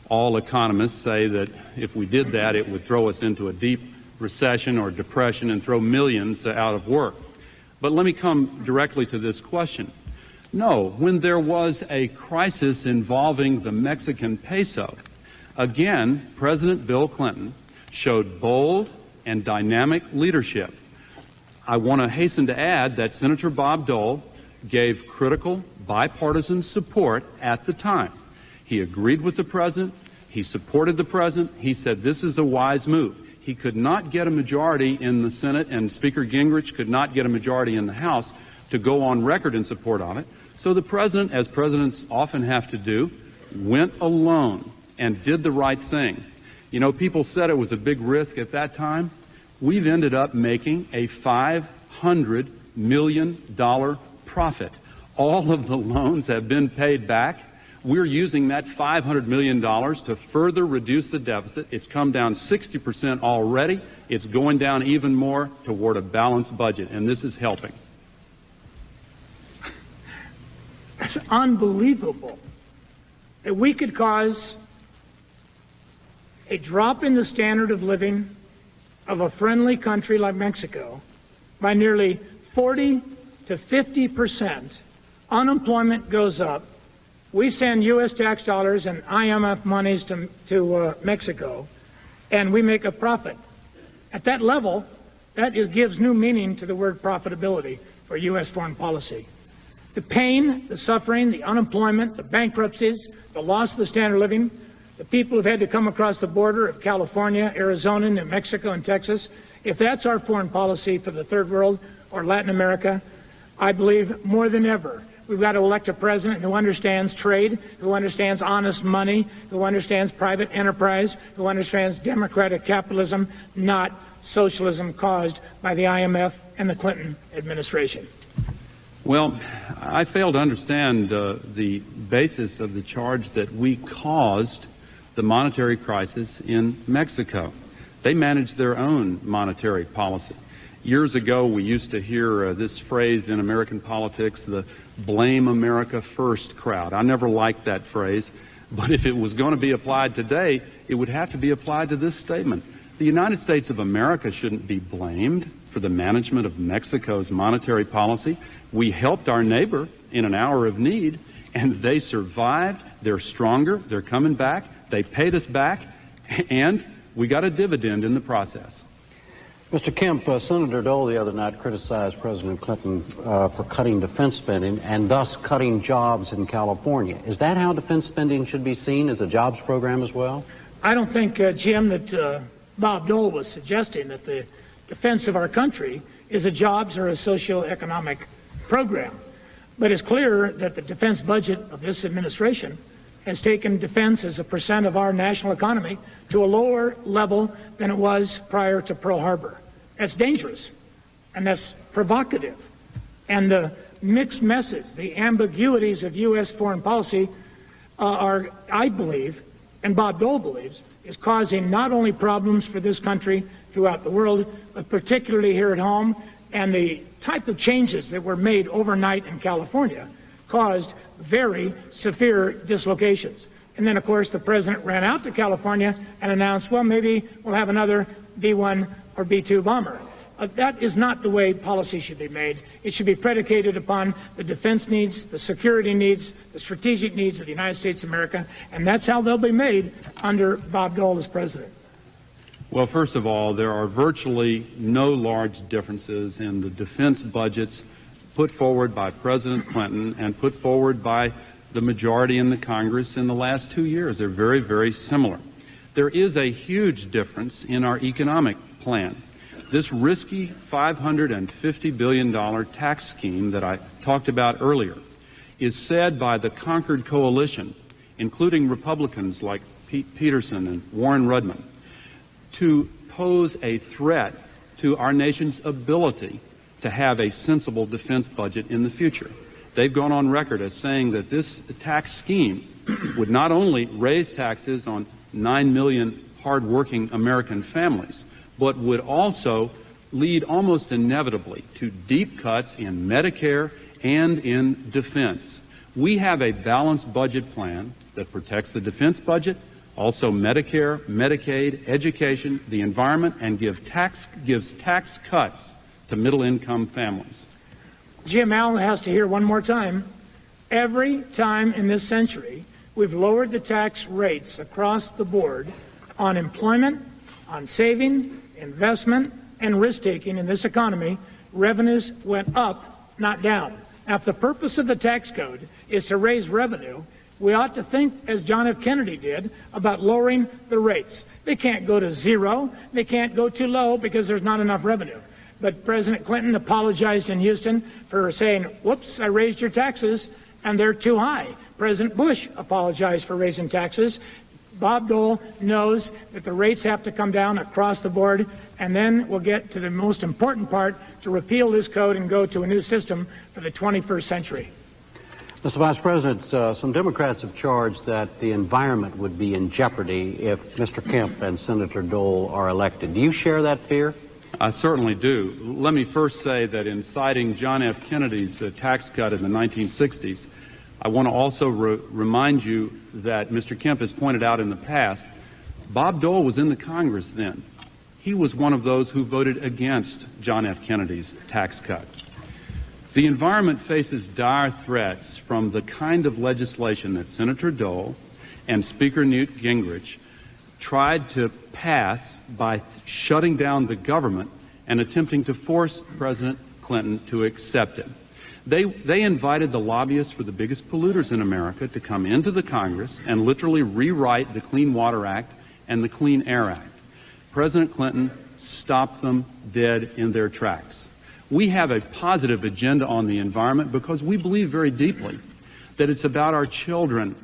all economists say that if we did that, it would throw us into a deep recession or depression and throw millions out of work. But let me come directly to this question. No, when there was a crisis involving the Mexican peso, again, President Bill Clinton showed bold and dynamic leadership. I want to hasten to add that Senator Bob Dole gave critical bipartisan support at the time. He agreed with the president. He supported the president. He said this is a wise move. He could not get a majority in the Senate, and Speaker Gingrich could not get a majority in the House to go on record in support of it. So the president, as presidents often have to do, went alone and did the right thing. You know, people said it was a big risk at that time. We've ended up making a $5 $500 million profit. All of the loans have been paid back. We're using that $500 million to further reduce the deficit. It's come down 60% already. It's going down even more toward a balanced budget, and this is helping.
It's unbelievable that we could cause a drop in the standard of living of a friendly country like Mexico by nearly 40 to 50%. Unemployment goes up. We send U.S. tax dollars and IMF monies to Mexico, and we make a profit. At that level, gives new meaning to the word profitability for U.S. foreign policy. The pain, the suffering, the unemployment, the bankruptcies, the loss of the standard of living, the people who've had to come across the border of California, Arizona, New Mexico, and Texas, if that's our foreign policy for the third world or Latin America, I believe more than ever we've got to elect a president who understands trade, who understands honest money, who understands private enterprise, who understands democratic capitalism, not socialism caused by the IMF and the Clinton administration.
Well, I fail to understand the basis of the charge that we caused the monetary crisis in Mexico. They manage their own monetary policy. Years ago, we used to hear this phrase in American politics, the blame America first crowd. I never liked that phrase, but if it was going to be applied today, it would have to be applied to this statement. The United States of America shouldn't be blamed for the management of Mexico's monetary policy. We helped our neighbor in an hour of need, and they survived. They're stronger. They're coming back. They paid us back, and we got a dividend in the process.
Mr. Kemp, Senator Dole the other night criticized President Clinton for cutting defense spending and thus cutting jobs in California. Is that how defense spending should be seen, as a jobs program as well?
I don't think, Jim, that Bob Dole was suggesting that the defense of our country is a jobs or a socioeconomic program. But it's clear that the defense budget of this administration has taken defense as a percent of our national economy to a lower level than it was prior to Pearl Harbor. That's dangerous, and that's provocative. And the mixed message, the ambiguities of U.S. foreign policy are, I believe, and Bob Dole believes, is causing not only problems for this country throughout the world, but particularly here at home. And the type of changes that were made overnight in California caused very severe dislocations. And then, of course, the president ran out to California and announced, well, maybe we'll have another B-1 or B-2 bomber. That is not the way policy should be made. It should be predicated upon the defense needs, the security needs, the strategic needs of the United States of America, and that's how they'll be made under Bob Dole as president.
Well, first of all, there are virtually no large differences in the defense budgets put forward by President Clinton and put forward by the majority in the Congress in the last 2 years. They're very, very similar. There is a huge difference in our economic plan. This risky $550 billion tax scheme that I talked about earlier is said by the Concord Coalition, including Republicans like Pete Peterson and Warren Rudman, to pose a threat to our nation's ability to have a sensible defense budget in the future. They've gone on record as saying that this tax scheme would not only raise taxes on 9 million hardworking American families, but would also lead almost inevitably to deep cuts in Medicare and in defense. We have a balanced budget plan that protects the defense budget, also Medicare, Medicaid, education, the environment, and gives tax cuts to middle-income families.
Jim Allen has to hear one more time. Every time in this century, we've lowered the tax rates across the board on employment, on saving, investment, and risk-taking in this economy. Revenues went up, not down. Now, if the purpose of the tax code is to raise revenue, we ought to think, as John F. Kennedy did, about lowering the rates. They can't go to zero. They can't go too low because there's not enough revenue. But President Clinton apologized in Houston for saying, whoops, I raised your taxes, and they're too high. President Bush apologized for raising taxes. Bob Dole knows that the rates have to come down across the board, and then we'll get to the most important part, to repeal this code and go to a new system for the 21st century.
Mr. Vice President, some Democrats have charged that the environment would be in jeopardy if Mr. Kemp and Senator Dole are elected. Do you share that fear?
I certainly do. Let me first say that in citing John F. Kennedy's tax cut in the 1960s, I want to also remind you that Mr. Kemp has pointed out in the past, Bob Dole was in the Congress then. He was one of those who voted against John F. Kennedy's tax cut. The environment faces dire threats from the kind of legislation that Senator Dole and Speaker Newt Gingrich tried to pass by shutting down the government and attempting to force President Clinton to accept it. They invited the lobbyists for the biggest polluters in America to come into the Congress and literally rewrite the Clean Water Act and the Clean Air Act. President Clinton stopped them dead in their tracks. We have a positive agenda on the environment because we believe very deeply that it's about our children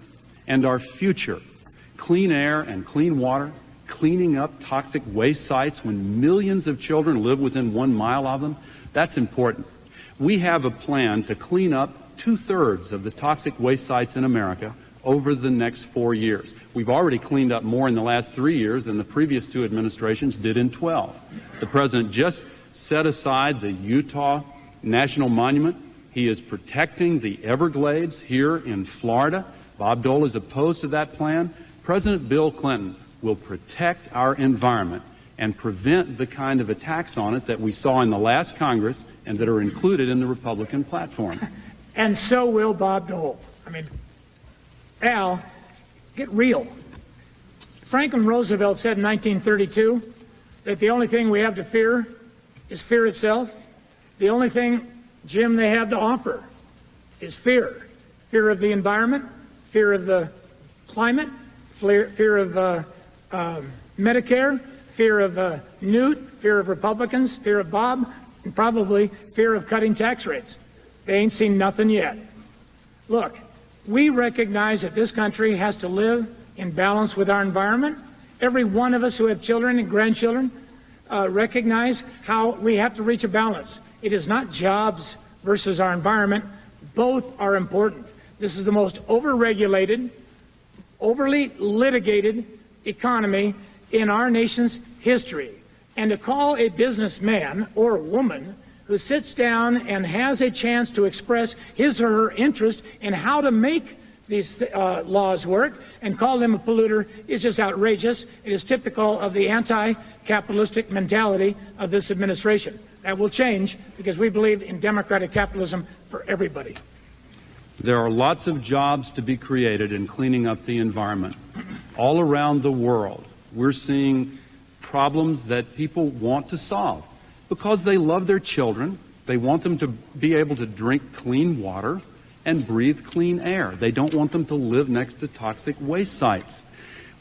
and our future. Clean air and clean water, cleaning up toxic waste sites when millions of children live within 1 mile of them, that's important. We have a plan to clean up 2/3 of the toxic waste sites in America over the next 4 years. We've already cleaned up more in the last 3 years than the previous 2 administrations did in 12. The President just set aside the Utah National Monument. He is protecting the Everglades here in Florida. Bob Dole is opposed to that plan. President Bill Clinton will protect our environment and prevent the kind of attacks on it that we saw in the last Congress and that are included in the Republican platform.
And so will Bob Dole. I mean, Al, get real. Franklin Roosevelt said in 1932 that the only thing we have to fear is fear itself. The only thing, Jim, they have to offer is fear. Fear of the environment, fear of the climate, fear of Medicare, fear of Newt, fear of Republicans, fear of Bob, and probably fear of cutting tax rates. They ain't seen nothing yet. Look, we recognize that this country has to live in balance with our environment. Every one of us who have children and grandchildren recognize how we have to reach a balance. It is not jobs versus our environment. Both are important. This is the most overregulated, overly litigated economy in our nation's history. And to call a businessman or woman who sits down and has a chance to express his or her interest in how to make these laws work and call them a polluter is just outrageous. It is typical of the anti-capitalistic mentality of this administration. That will change because we believe in democratic capitalism for everybody.
There are lots of jobs to be created in cleaning up the environment. All around the world, we're seeing problems that people want to solve because they love their children. They want them to be able to drink clean water and breathe clean air. They don't want them to live next to toxic waste sites.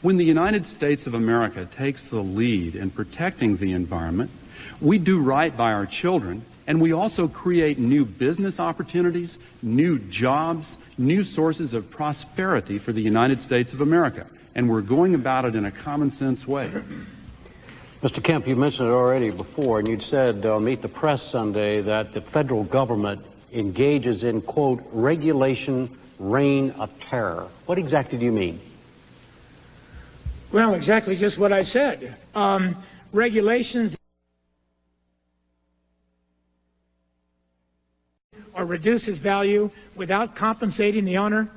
When the United States of America takes the lead in protecting the environment, we do right by our children, and we also create new business opportunities, new jobs, new sources of prosperity for the United States of America. And we're going about it in a common sense way.
Mr. Kemp, you mentioned it already before, and you'd said on Meet the Press Sunday that the federal government engages in, quote, regulation reign of terror. What exactly do you mean?
Well, exactly just what I said. Regulations or reduces value without compensating the owner,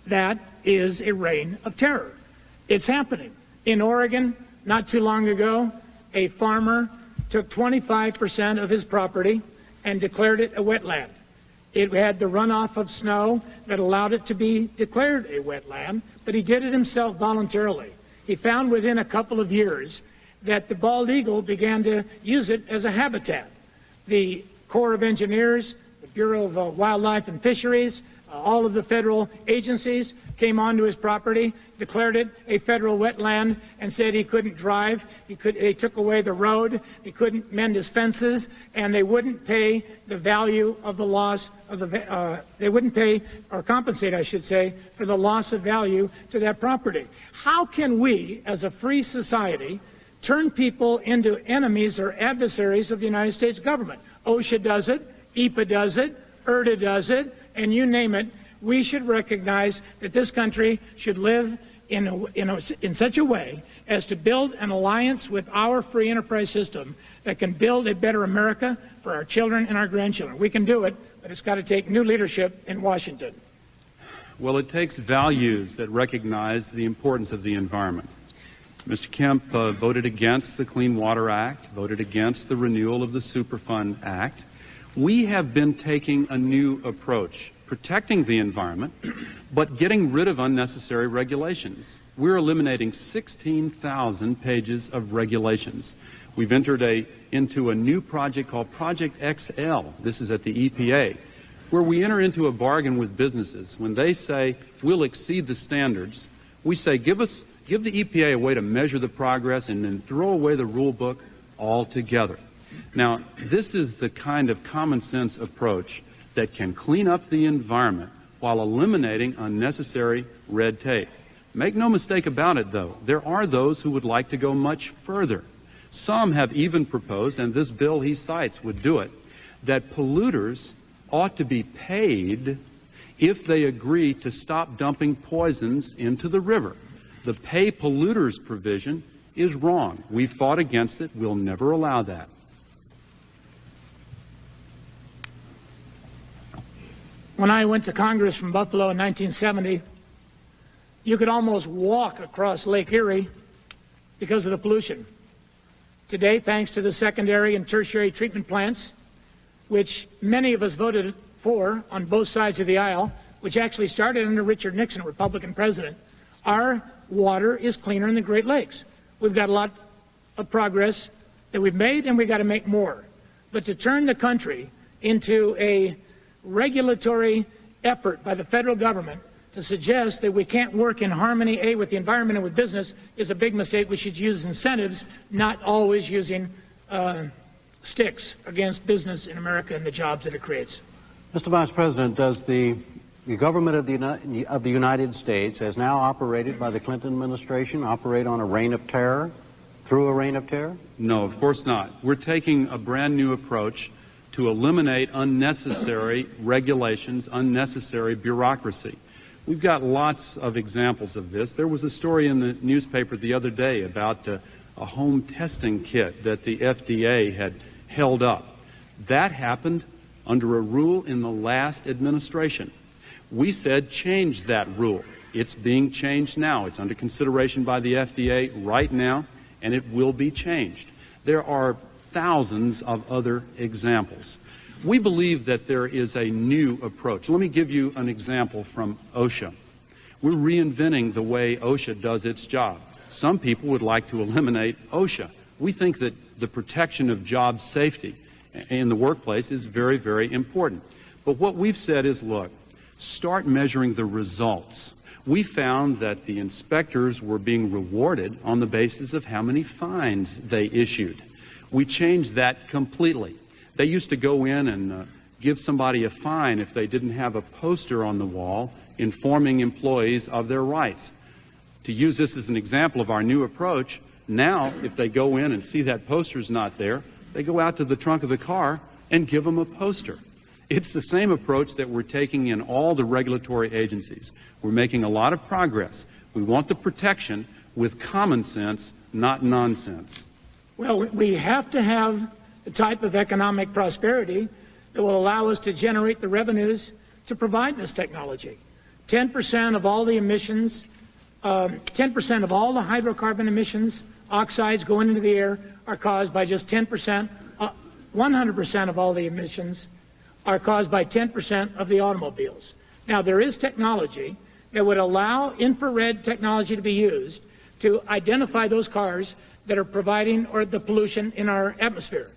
that is a reign of terror. It's happening. In Oregon, not too long ago, a farmer took 25% of his property and declared it a wetland. It had the runoff of snow that allowed it to be declared a wetland, but he did it himself voluntarily. He found within a couple of years that the bald eagle began to use it as a habitat. The Corps of Engineers, the Bureau of Wildlife and Fisheries, All of the federal agencies came onto his property, declared it a federal wetland, and said he couldn't drive. They took away the road. He couldn't mend his fences, and they wouldn't pay the value of the loss of the. They wouldn't pay or compensate, I should say, for the loss of value to that property. How can we, as a free society, turn people into enemies or adversaries of the United States government? OSHA does it, EPA does it, IRTA does it, and you name it. We should recognize that this country should live in such a way as to build an alliance with our free enterprise system that can build a better America for our children and our grandchildren. We can do it, but it's got to take new leadership in Washington.
Well, it takes values that recognize the importance of the environment. Mr. Kemp voted against the Clean Water Act, voted against the renewal of the Superfund Act. We have been taking a new approach, protecting the environment, but getting rid of unnecessary regulations. We're eliminating 16,000 pages of regulations. We've entered into a new project called Project XL. This is at the EPA, where we enter into a bargain with businesses. When they say we'll exceed the standards, we say give the EPA a way to measure the progress and then throw away the rule book altogether. Now, this is the kind of common sense approach that can clean up the environment while eliminating unnecessary red tape. Make no mistake about it, though, there are those who would like to go much further. Some have even proposed, and this bill he cites would do it, that polluters ought to be paid if they agree to stop dumping poisons into the river. The pay polluters provision is wrong. We've fought against it. We'll never allow that.
When I went to Congress from Buffalo in 1970, you could almost walk across Lake Erie because of the pollution. Today, thanks to the secondary and tertiary treatment plants, which many of us voted for on both sides of the aisle, which actually started under Richard Nixon, Republican president, our water is cleaner in the Great Lakes. We've got a lot of progress that we've made, and we've got to make more. But to turn the country into a regulatory effort by the federal government to suggest that we can't work in harmony, with the environment and with business is a big mistake. We should use incentives, not always using sticks against business in America and the jobs that it creates.
Mr. Vice President, does the government of the United States, as now operated by the Clinton administration, operate on a reign of terror, through a reign of terror?
No, of course not. We're taking a brand new approach to eliminate unnecessary regulations, unnecessary bureaucracy. We've got lots of examples of this. There was a story in the newspaper the other day about a home testing kit that the FDA had held up. That happened under a rule in the last administration. We said change that rule. It's being changed now. It's under consideration by the FDA right now, and it will be changed. There are thousands of other examples. We believe that there is a new approach. Let me give you an example from OSHA. We're reinventing the way OSHA does its job. Some people would like to eliminate OSHA. We think that the protection of job safety in the workplace is very, very important. But what we've said is, look, start measuring the results. We found that the inspectors were being rewarded on the basis of how many fines they issued. We changed that completely. They used to go in and give somebody a fine if they didn't have a poster on the wall informing employees of their rights. To use this as an example of our new approach, now if they go in and see that poster's not there, they go out to the trunk of the car and give them a poster. It's the same approach that we're taking in all the regulatory agencies. We're making a lot of progress. We want the protection with common sense, not nonsense.
Well, we have to have the type of economic prosperity that will allow us to generate the revenues to provide this technology. 10% of all the emissions, 10% of all the hydrocarbon emissions, oxides going into the air are caused by just 10%. 100% of all the emissions are caused by 10% of the automobiles. Now, there is technology that would allow infrared technology to be used to identify those cars that are providing or the pollution in our atmosphere.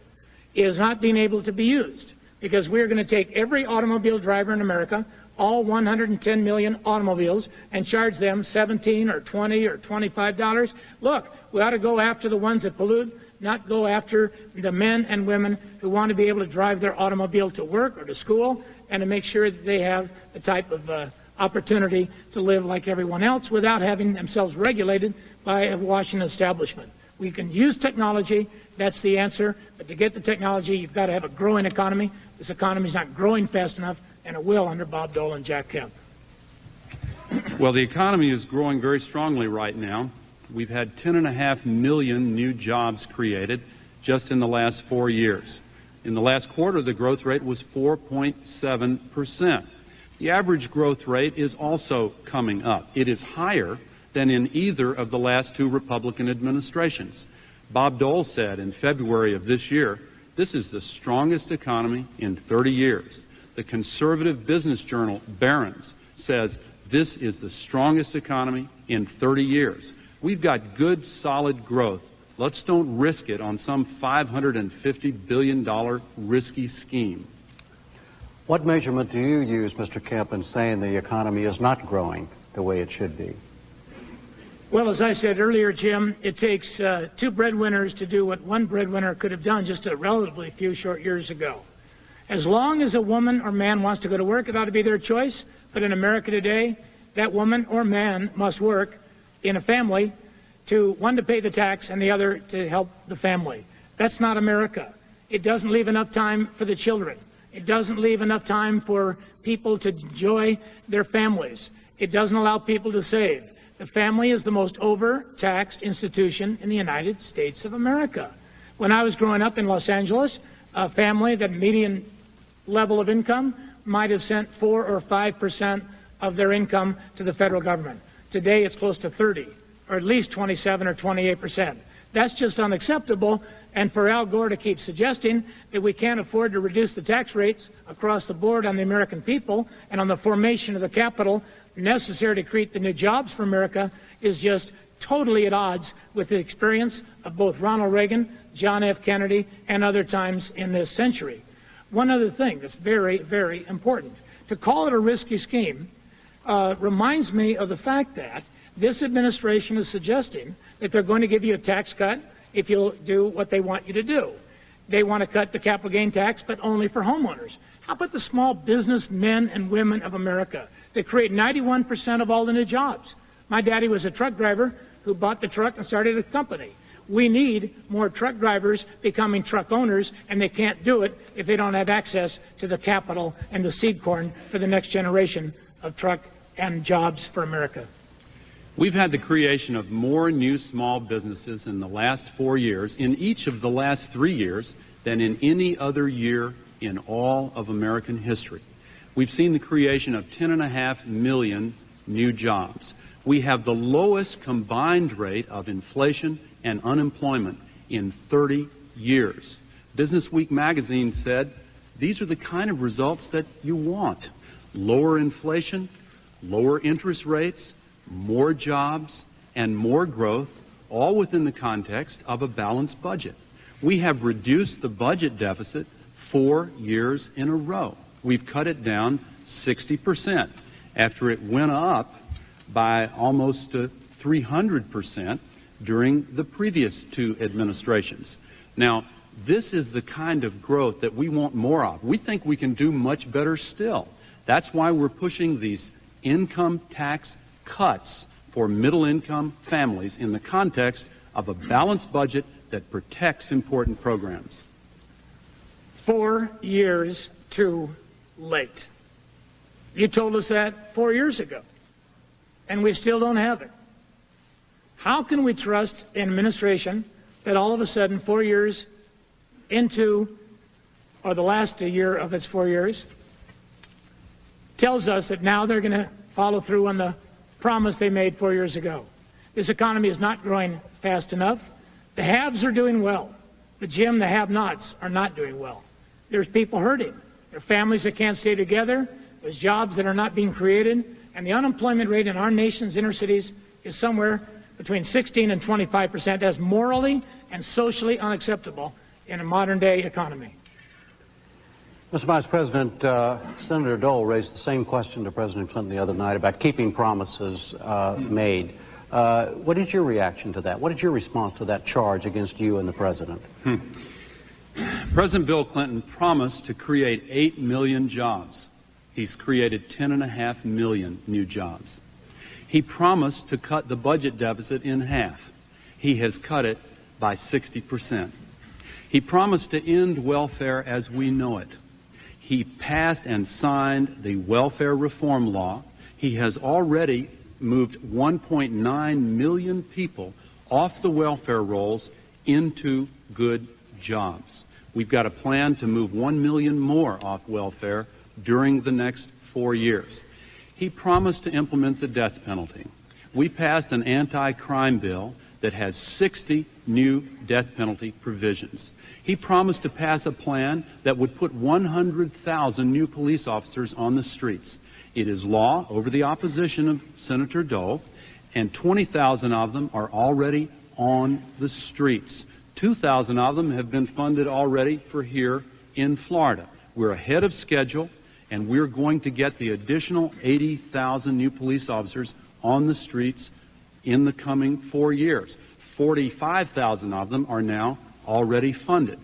It is not being able to be used because we're going to take every automobile driver in America, all 110 million automobiles and charge them $17 or $20 or $25. Look, we ought to go after the ones that pollute, not go after the men and women who want to be able to drive their automobile to work or to school and to make sure that they have the type of opportunity to live like everyone else without having themselves regulated by a Washington establishment. We can use technology, that's the answer, but to get the technology, you've got to have a growing economy. This economy is not growing fast enough, and it will under Bob Dole and Jack Kemp.
Well, the economy is growing very strongly right now. We've had 10.5 million new jobs created just in the last 4 years. In the last quarter, the growth rate was 4.7%. The average growth rate is also coming up. It is higher than in either of the last two Republican administrations. Bob Dole said in February of this year, this is the strongest economy in 30 years. The conservative business journal Barron's says this is the strongest economy in 30 years. We've got good, solid growth. Let's don't risk it on some $550 billion risky scheme.
What measurement do you use, Mr. Kemp, in saying the economy is not growing the way it should be?
Well, as I said earlier, Jim, it takes two breadwinners to do what one breadwinner could have done just a relatively few short years ago. As long as a woman or man wants to go to work, it ought to be their choice. But in America today, that woman or man must work in a family one to pay the tax and the other to help the family. That's not America. It doesn't leave enough time for the children. It doesn't leave enough time for people to enjoy their families. It doesn't allow people to save. The family is the most overtaxed institution in the United States of America. When I was growing up in Los Angeles, a family that median level of income might have sent 4 or 5% of their income to the federal government. Today it's close to 30, or at least 27 or 28%. That's just unacceptable, and for Al Gore to keep suggesting that we can't afford to reduce the tax rates across the board on the American people and on the formation of the capital necessary to create the new jobs for America is just totally at odds with the experience of both Ronald Reagan, John F. Kennedy, and other times in this century. One other thing that's very, very important. To call it a risky scheme reminds me of the fact that this administration is suggesting that they're going to give you a tax cut if you'll do what they want you to do. They want to cut the capital gain tax, but only for homeowners. How about the small business men and women of America that create 91% of all the new jobs? My daddy was a truck driver who bought the truck and started a company. We need more truck drivers becoming truck owners, and they can't do it if they don't have access to the capital and the seed corn for the next generation of truck and jobs for America.
We've had the creation of more new small businesses in the last 4 years, in each of the last 3 years, than in any other year in all of American history. We've seen the creation of 10.5 million new jobs. We have the lowest combined rate of inflation and unemployment in 30 years. Business Week magazine said, these are the kind of results that you want. Lower inflation, lower interest rates, more jobs, and more growth, all within the context of a balanced budget. We have reduced the budget deficit 4 years in a row. We've cut it down 60% after it went up by almost 300% during the previous two administrations. Now, this is the kind of growth that we want more of. We think we can do much better still. That's why we're pushing these income tax cuts for middle-income families in the context of a balanced budget that protects important programs.
4 years too late. You told us that 4 years ago, and we still don't have it. How can we trust an administration that all of a sudden 4 years into, or the last year of its 4 years, tells us that now they're going to follow through on the promise they made 4 years ago? This economy is not growing fast enough. The haves are doing well, but Jim, the have-nots are not doing well. There's people hurting. There are families that can't stay together. There's jobs that are not being created, and the unemployment rate in our nation's inner cities is somewhere between 16 and 25%. That's morally and socially unacceptable in a modern-day economy.
Mr. Vice President, Senator Dole raised the same question to President Clinton the other night about keeping promises made. What is your reaction to that? What is your response to that charge against you and the President?
President Bill Clinton promised to create 8 million jobs. He's created 10.5 million new jobs. He promised to cut the budget deficit in half. He has cut it by 60%. He promised to end welfare as we know it. He passed and signed the welfare reform law. He has already moved 1.9 million people off the welfare rolls into good jobs. We've got a plan to move 1 million more off welfare during the next 4 years. He promised to implement the death penalty. We passed an anti-crime bill that has 60 new death penalty provisions. He promised to pass a plan that would put 100,000 new police officers on the streets. It is law over the opposition of Senator Dole, and 20,000 of them are already on the streets. 2,000 of them have been funded already for here in Florida. We're ahead of schedule, and we're going to get the additional 80,000 new police officers on the streets in the coming 4 years. 45,000 of them are now already funded.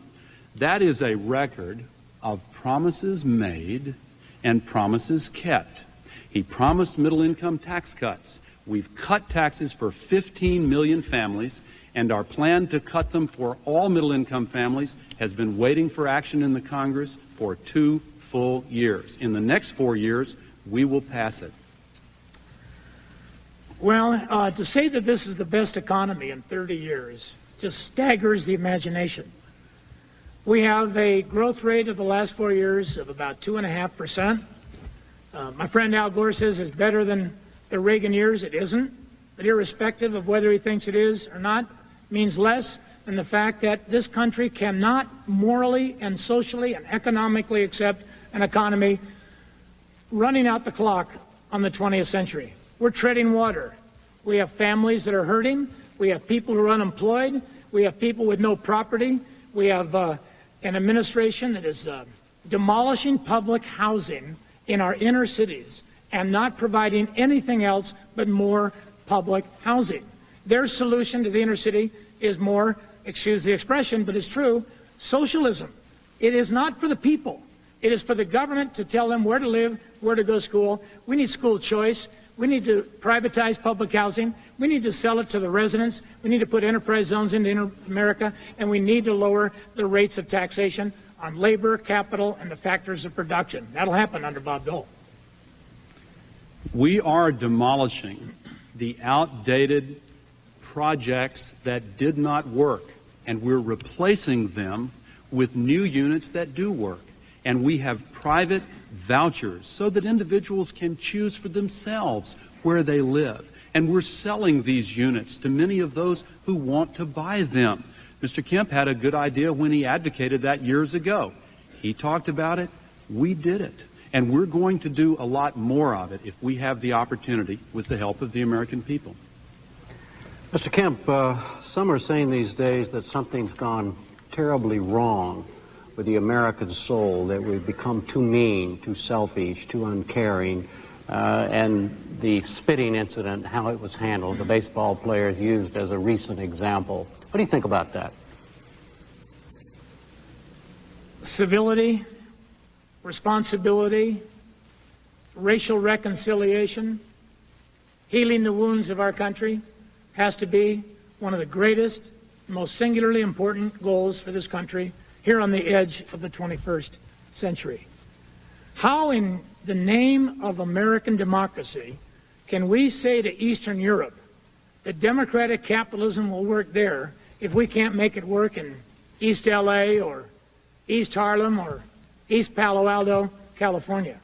That is a record of promises made and promises kept. He promised middle-income tax cuts. We've cut taxes for 15 million families, and our plan to cut them for all middle-income families has been waiting for action in the Congress for 2 full years. In the next 4 years, we will pass it.
Well, to say that this is the best economy in 30 years just staggers the imagination. We have a growth rate of the last 4 years of about 2.5%. My friend Al Gore says it's better than the Reagan years. It isn't. But irrespective of whether he thinks it is or not, means less than the fact that this country cannot morally and socially and economically accept an economy running out the clock on the 20th century. We're treading water. We have families that are hurting. We have people who are unemployed. We have people with no property. We have an administration that is demolishing public housing in our inner cities and not providing anything else but more public housing. Their solution to the inner city is more, excuse the expression, but it's true, socialism. It is not for the people. It is for the government to tell them where to live, where to go to school. We need school choice. We need to privatize public housing. We need to sell it to the residents. We need to put enterprise zones into America, and we need to lower the rates of taxation on labor, capital, and the factors of production. That'll happen under Bob Dole.
We are demolishing the outdated projects that did not work, and we're replacing them with new units that do work. And we have private vouchers so that individuals can choose for themselves where they live. And we're selling these units to many of those who want to buy them. Mr. Kemp had a good idea when he advocated that years ago. He talked about it. We did it. And we're going to do a lot more of it if we have the opportunity with the help of the American people.
Mr. Kemp, some are saying these days that something's gone terribly wrong with the American soul, that we've become too mean, too selfish, too uncaring, and the spitting incident, how it was handled, the baseball players used as a recent example. What do you think about that?
Civility, responsibility, racial reconciliation, healing the wounds of our country has to be one of the greatest, most singularly important goals for this country here on the edge of the 21st century. How in the name of American democracy can we say to Eastern Europe that democratic capitalism will work there if we can't make it work in East LA or East Harlem or East Palo Alto, California?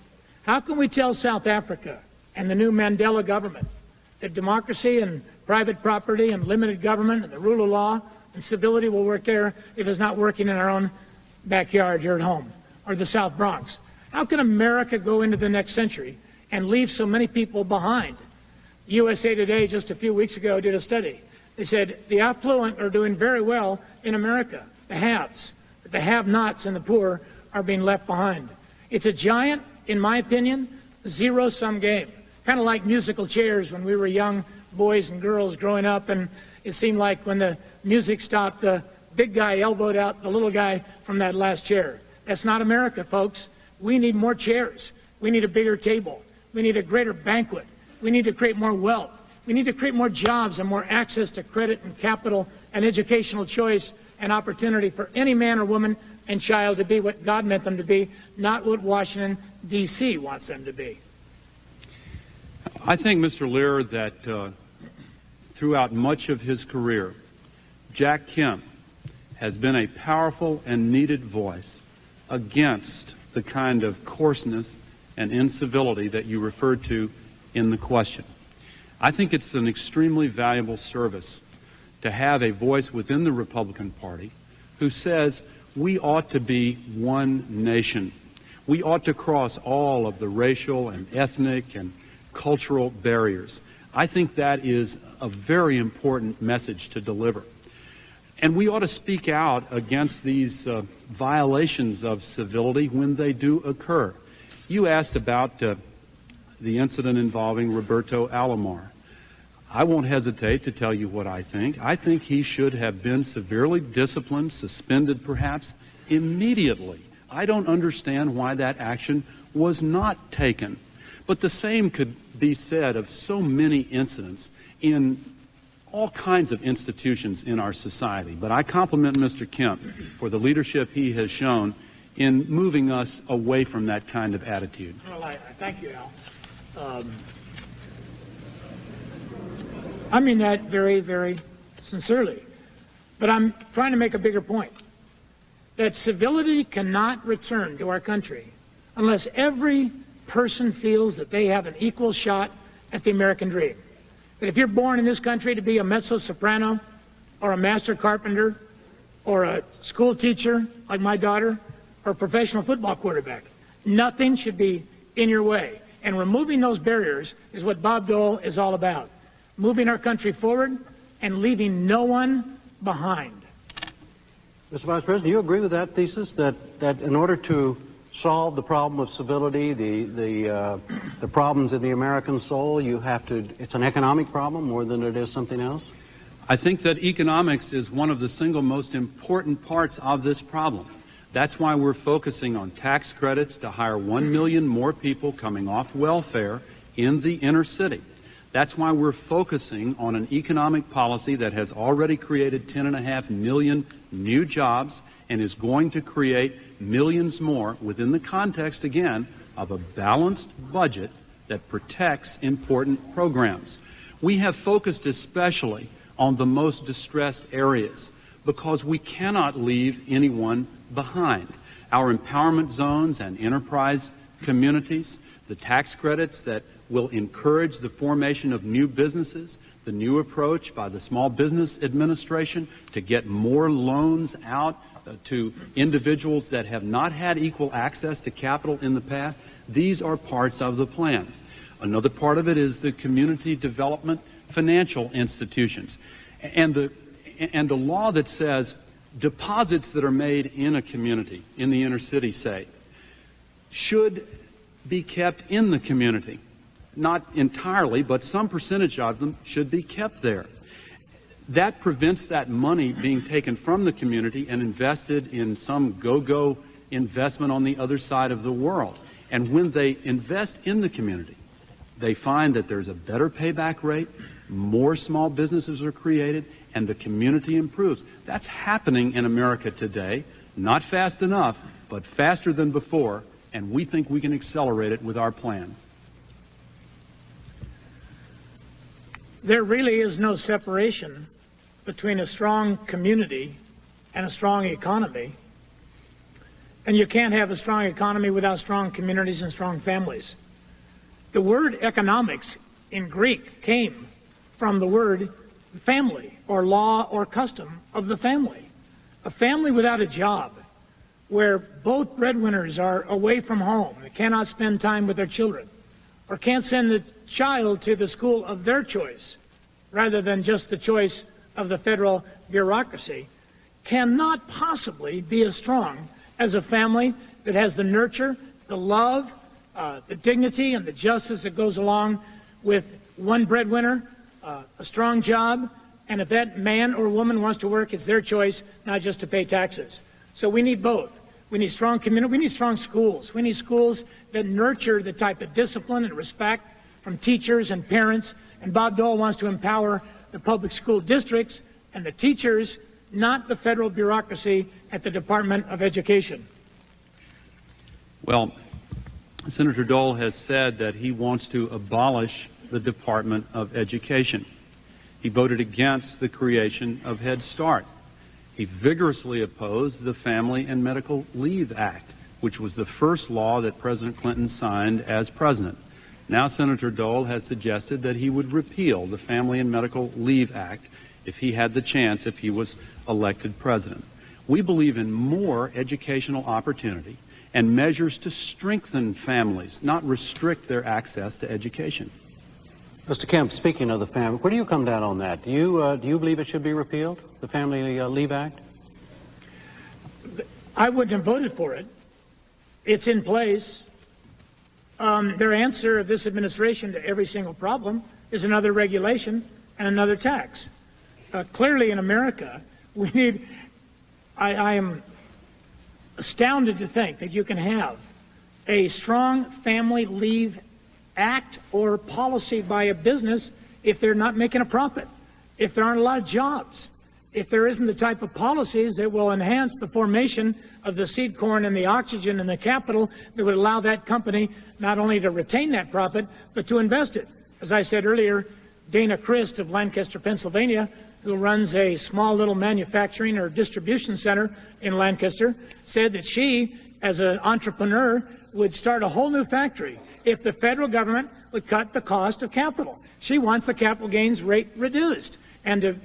How can we tell South Africa and the new Mandela government that democracy and private property and limited government and the rule of law and civility will work there if it's not working in our own backyard here at home, or the South Bronx? How can America go into the next century and leave so many people behind? USA Today just a few weeks ago did a study. They said the affluent are doing very well in America, the haves. But the have-nots and the poor are being left behind. It's a giant, in my opinion, zero-sum game. Kind of like musical chairs when we were young boys and girls growing up, and it seemed like when the music stopped, the big guy elbowed out the little guy from that last chair. That's not America, folks. We need more chairs. We need a bigger table. We need a greater banquet. We need to create more wealth. We need to create more jobs and more access to credit and capital and educational choice and opportunity for any man or woman and child to be what God meant them to be, not what Washington, D.C. wants them to be.
I think, Mr. Lear, that throughout much of his career, Jack Kemp has been a powerful and needed voice against the kind of coarseness and incivility that you referred to in the question. I think it's an extremely valuable service to have a voice within the Republican Party who says we ought to be one nation. We ought to cross all of the racial and ethnic and cultural barriers. I think that is a very important message to deliver. And we ought to speak out against these violations of civility when they do occur. You asked about the incident involving Roberto Alomar. I won't hesitate to tell you what I think. I think he should have been severely disciplined, suspended perhaps, immediately. I don't understand why that action was not taken. But the same could be said of so many incidents in all kinds of institutions in our society. But I compliment Mr. Kemp for the leadership he has shown in moving us away from that kind of attitude.
Well, I thank you, Al. I mean that very, very sincerely. But I'm trying to make a bigger point. That civility cannot return to our country unless every person feels that they have an equal shot at the American dream. That if you're born in this country to be a mezzo-soprano or a master carpenter or a school teacher like my daughter or a professional football quarterback, nothing should be in your way. And removing those barriers is what Bob Dole is all about. Moving our country forward and leaving no one behind.
Mr. Vice President, do you agree with that thesis, that in order to solve the problem of civility, the problems in the American soul, you have to, it's an economic problem more than it is something else?
I think that economics is one of the single most important parts of this problem. That's why we're focusing on tax credits to hire 1 million more people coming off welfare in the inner city. That's why we're focusing on an economic policy that has already created 10.5 million new jobs and is going to create millions more within the context, again, of a balanced budget that protects important programs. We have focused especially on the most distressed areas because we cannot leave anyone behind. Our empowerment zones and enterprise communities, the tax credits that will encourage the formation of new businesses, the new approach by the Small Business Administration to get more loans out to individuals that have not had equal access to capital in the past. These are parts of the plan. Another part of it is the community development financial institutions and the law that says deposits that are made in a community, in the inner city, say, should be kept in the community. Not entirely, but some percentage of them should be kept there. That prevents that money being taken from the community and invested in some go-go investment on the other side of the world. And when they invest in the community, they find that there's a better payback rate, more small businesses are created, and the community improves. That's happening in America today, not fast enough, but faster than before, and we think we can accelerate it with our plan.
There really is no separation between a strong community and a strong economy. And you can't have a strong economy without strong communities and strong families. The word economics in Greek came from the word family, or law or custom of the family. A family without a job, where both breadwinners are away from home and cannot spend time with their children, or can't send the child to the school of their choice, rather than just the choice of the federal bureaucracy, cannot possibly be as strong as a family that has the nurture, the love, the dignity, and the justice that goes along with one breadwinner, a strong job, and if that man or woman wants to work, it's their choice, not just to pay taxes. So we need both. We need strong community. We need strong schools. We need schools that nurture the type of discipline and respect from teachers and parents. And Bob Dole wants to empower the public school districts and the teachers, not the federal bureaucracy at the Department of Education.
Well, Senator Dole has said that he wants to abolish the Department of Education. He voted against the creation of Head Start. He vigorously opposed the Family and Medical Leave Act, which was the first law that President Clinton signed as president. Now Senator Dole has suggested that he would repeal the Family and Medical Leave Act if he had the chance, if he was elected president. We believe in more educational opportunity and measures to strengthen families, not restrict their access to education.
Mr. Kemp, speaking of the family, where do you come down on that? Do you believe it should be repealed, the Family Leave Act?
I wouldn't have voted for it. It's in place. Their answer of this administration to every single problem is another regulation and another tax. Clearly in America, we need, I am astounded to think that you can have a strong family leave act or policy by a business if they're not making a profit, if there aren't a lot of jobs, if there isn't the type of policies that will enhance the formation of the seed corn and the oxygen and the capital that would allow that company not only to retain that profit, but to invest it. As I said earlier, Dana Christ of Lancaster, Pennsylvania, who runs a small little manufacturing or distribution center in Lancaster, said that she, as an entrepreneur, would start a whole new factory if the federal government would cut the cost of capital. She wants the capital gains rate reduced. And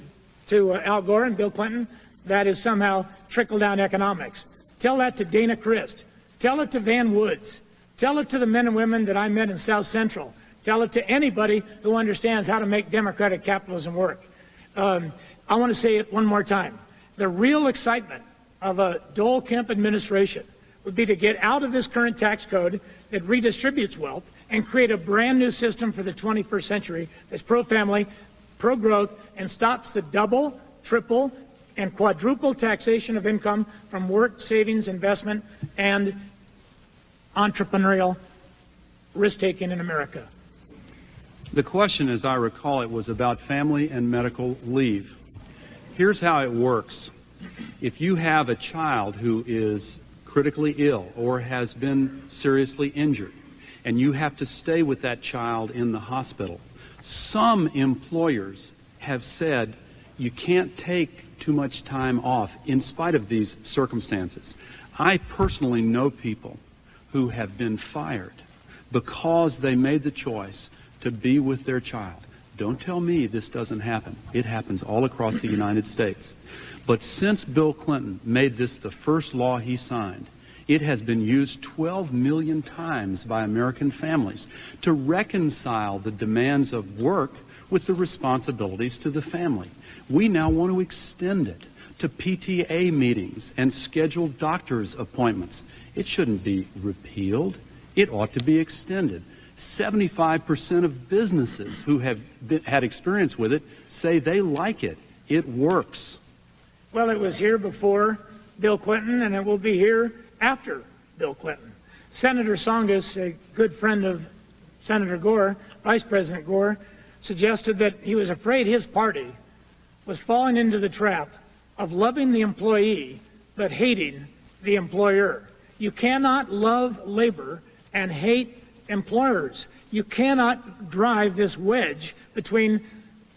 to Al Gore and Bill Clinton, that is somehow trickle-down economics. Tell that to Dana Christ. Tell it to Van Woods. Tell it to the men and women that I met in South Central. Tell it to anybody who understands how to make democratic capitalism work. I want to say it one more time. The real excitement of a Dole-Kemp administration would be to get out of this current tax code that redistributes wealth and create a brand new system for the 21st century that's pro-family, pro-growth, and stops the double, triple, and quadruple taxation of income from work, savings, investment, and entrepreneurial risk-taking in America.
The question, as I recall it, was about family and medical leave. Here's how it works. If you have a child who is critically ill or has been seriously injured, and you have to stay with that child in the hospital, some employers have said you can't take too much time off in spite of these circumstances. I personally know people who have been fired because they made the choice to be with their child. Don't tell me this doesn't happen. It happens all across the United States. But since Bill Clinton made this the first law he signed, it has been used 12 million times by American families to reconcile the demands of work with the responsibilities to the family. We now want to extend it to PTA meetings and scheduled doctor's appointments. It shouldn't be repealed. It ought to be extended. 75% of businesses who have had experience with it say they like it. It works.
Well, it was here before Bill Clinton, and it will be here after Bill Clinton. Senator Tsongas, a good friend of Senator Gore, Vice President Gore, suggested that he was afraid his party was falling into the trap of loving the employee but hating the employer. You cannot love labor and hate employers. You cannot drive this wedge between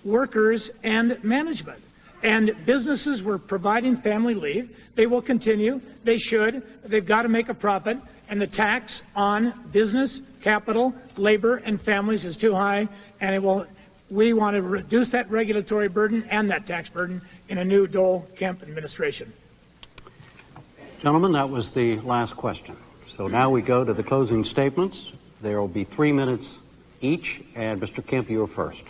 workers and management. And businesses were providing family leave. They will continue. They should. They've got to make a profit. And the tax on business, capital, labor, and families is too high. And we want to reduce that regulatory burden and that tax burden in a new Dole-Kemp administration.
Gentlemen, that was the last question. So now we go to the closing statements. There will be 3 minutes each. And Mr. Kemp, you are first.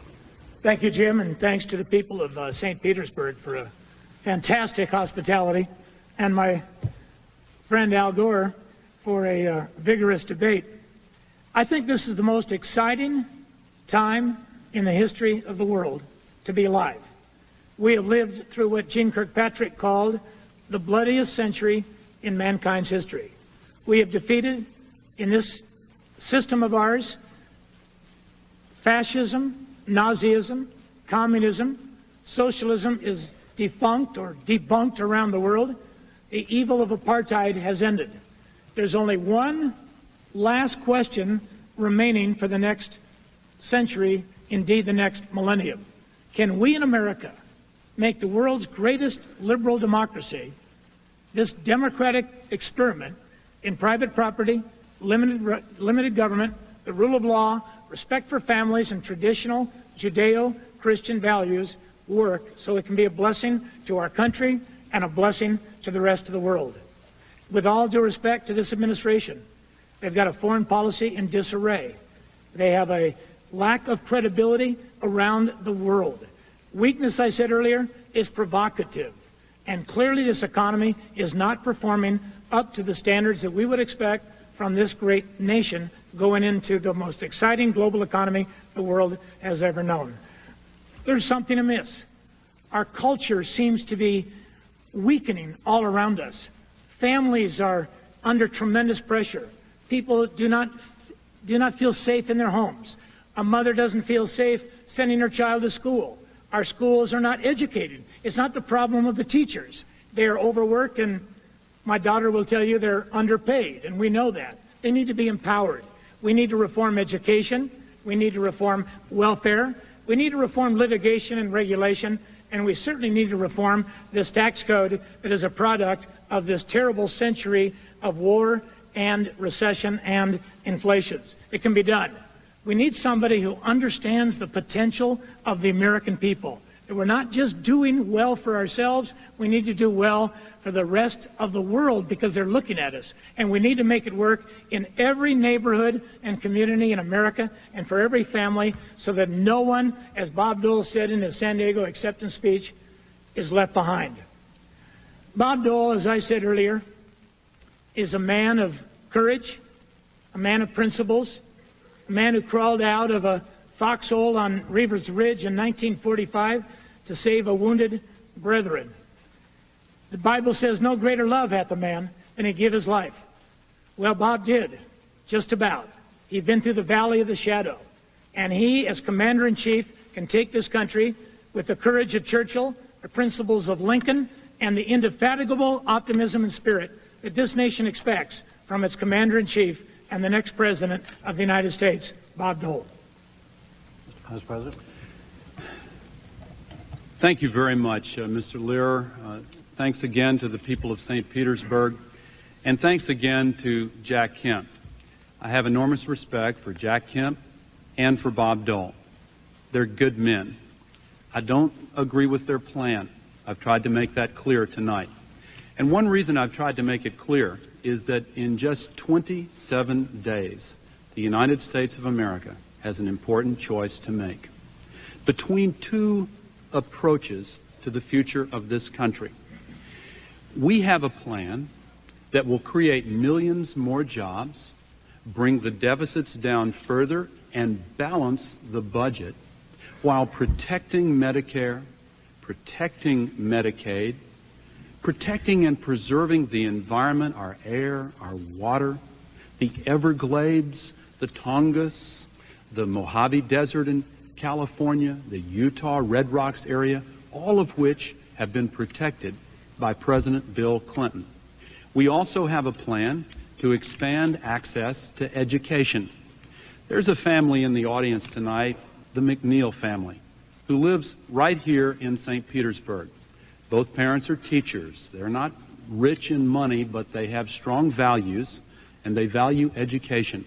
Thank you, Jim, and thanks to the people of St. Petersburg for a fantastic hospitality, and my friend Al Gore for a vigorous debate. I think this is the most exciting time in the history of the world to be alive. We have lived through what Jeane Kirkpatrick called the bloodiest century in mankind's history. We have defeated, in this system of ours, fascism, Nazism, communism. Socialism is defunct or debunked around the world. The evil of apartheid has ended. There's only one last question remaining for the next century, indeed the next millennium. Can we in America make the world's greatest liberal democracy, this democratic experiment in private property, limited government, the rule of law, respect for families, and traditional Judeo-Christian values work so it can be a blessing to our country and a blessing to the rest of the world? With all due respect to this administration, they've got a foreign policy in disarray. They have a lack of credibility around the world. Weakness, I said earlier, is provocative. And clearly this economy is not performing up to the standards that we would expect from this great nation going into the most exciting global economy the world has ever known. There's something amiss. Our culture seems to be weakening all around us. Families are under tremendous pressure. People do not feel safe in their homes. A mother doesn't feel safe sending her child to school. Our schools are not educated. It's not the problem of the teachers. They are overworked, and my daughter will tell you they're underpaid, and we know that. They need to be empowered. We need to reform education. We need to reform welfare. We need to reform litigation and regulation, and we certainly need to reform this tax code that is a product of this terrible century of war and recession and inflations. It can be done. We need somebody who understands the potential of the American people. That we're not just doing well for ourselves, we need to do well for the rest of the world because they're looking at us. And we need to make it work in every neighborhood and community in America and for every family so that no one, as Bob Dole said in his San Diego acceptance speech, is left behind. Bob Dole, as I said earlier, is a man of courage, a man of principles, a man who crawled out of a foxhole on Reaver's Ridge in 1945 to save a wounded brethren. The Bible says no greater love hath a man than he give his life. Well, Bob did, just about. He'd been through the valley of the shadow. And he, as commander-in-chief, can take this country with the courage of Churchill, the principles of Lincoln, and the indefatigable optimism and spirit that this nation expects from its commander-in-chief and the next president of the United States, Bob Dole.
Vice President.
Thank you very much, Mr. Lear. Thanks again to the people of St. Petersburg, and thanks again to Jack Kemp. I have enormous respect for Jack Kemp and for Bob Dole. They're good men. I don't agree with their plan. I've tried to make that clear tonight. And one reason I've tried to make it clear is that in just 27 days, the United States of America has an important choice to make between two approaches to the future of this country. We have a plan that will create millions more jobs, bring the deficits down further, and balance the budget while protecting Medicare, protecting Medicaid, protecting and preserving the environment, our air, our water, the Everglades, the Tongass, the Mojave Desert in California, the Utah Red Rocks area, all of which have been protected by President Bill Clinton. We also have a plan to expand access to education. There's a family in the audience tonight, the McNeil family, who lives right here in St. Petersburg. Both parents are teachers. They're not rich in money, but they have strong values, and they value education.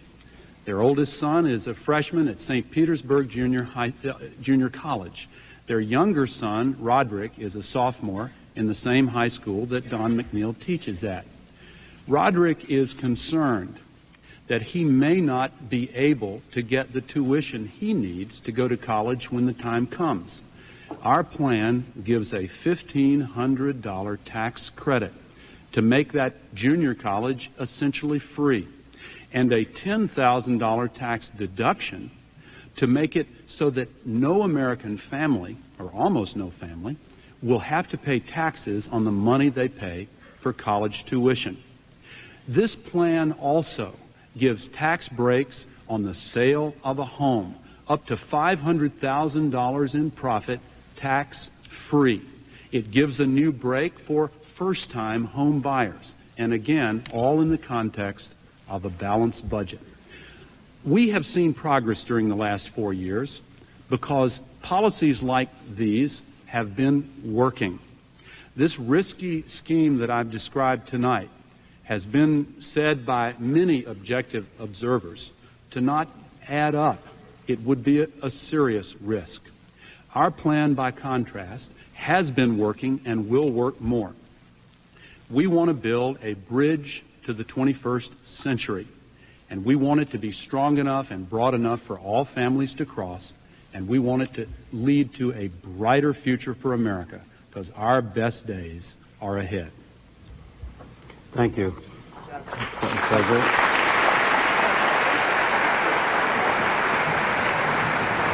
Their oldest son is a freshman at St. Petersburg Junior College. Their younger son, Roderick, is a sophomore in the same high school that Don McNeil teaches at. Roderick is concerned that he may not be able to get the tuition he needs to go to college when the time comes. Our plan gives a $1,500 tax credit to make that junior college essentially free, and a $10,000 tax deduction to make it so that no American family, or almost no family, will have to pay taxes on the money they pay for college tuition. This plan also gives tax breaks on the sale of a home, up to $500,000 in profit, tax-free. It gives a new break for first-time home buyers, and again, all in the context of a balanced budget. We have seen progress during the last 4 years because policies like these have been working. This risky scheme that I've described tonight has been said by many objective observers to not add up. It would be a serious risk. Our plan, by contrast, has been working and will work more. We want to build a bridge to the 21st century, and we want it to be strong enough and broad enough for all families to cross, and we want it to lead to a brighter future for America, because our best days are ahead.
Thank you, President.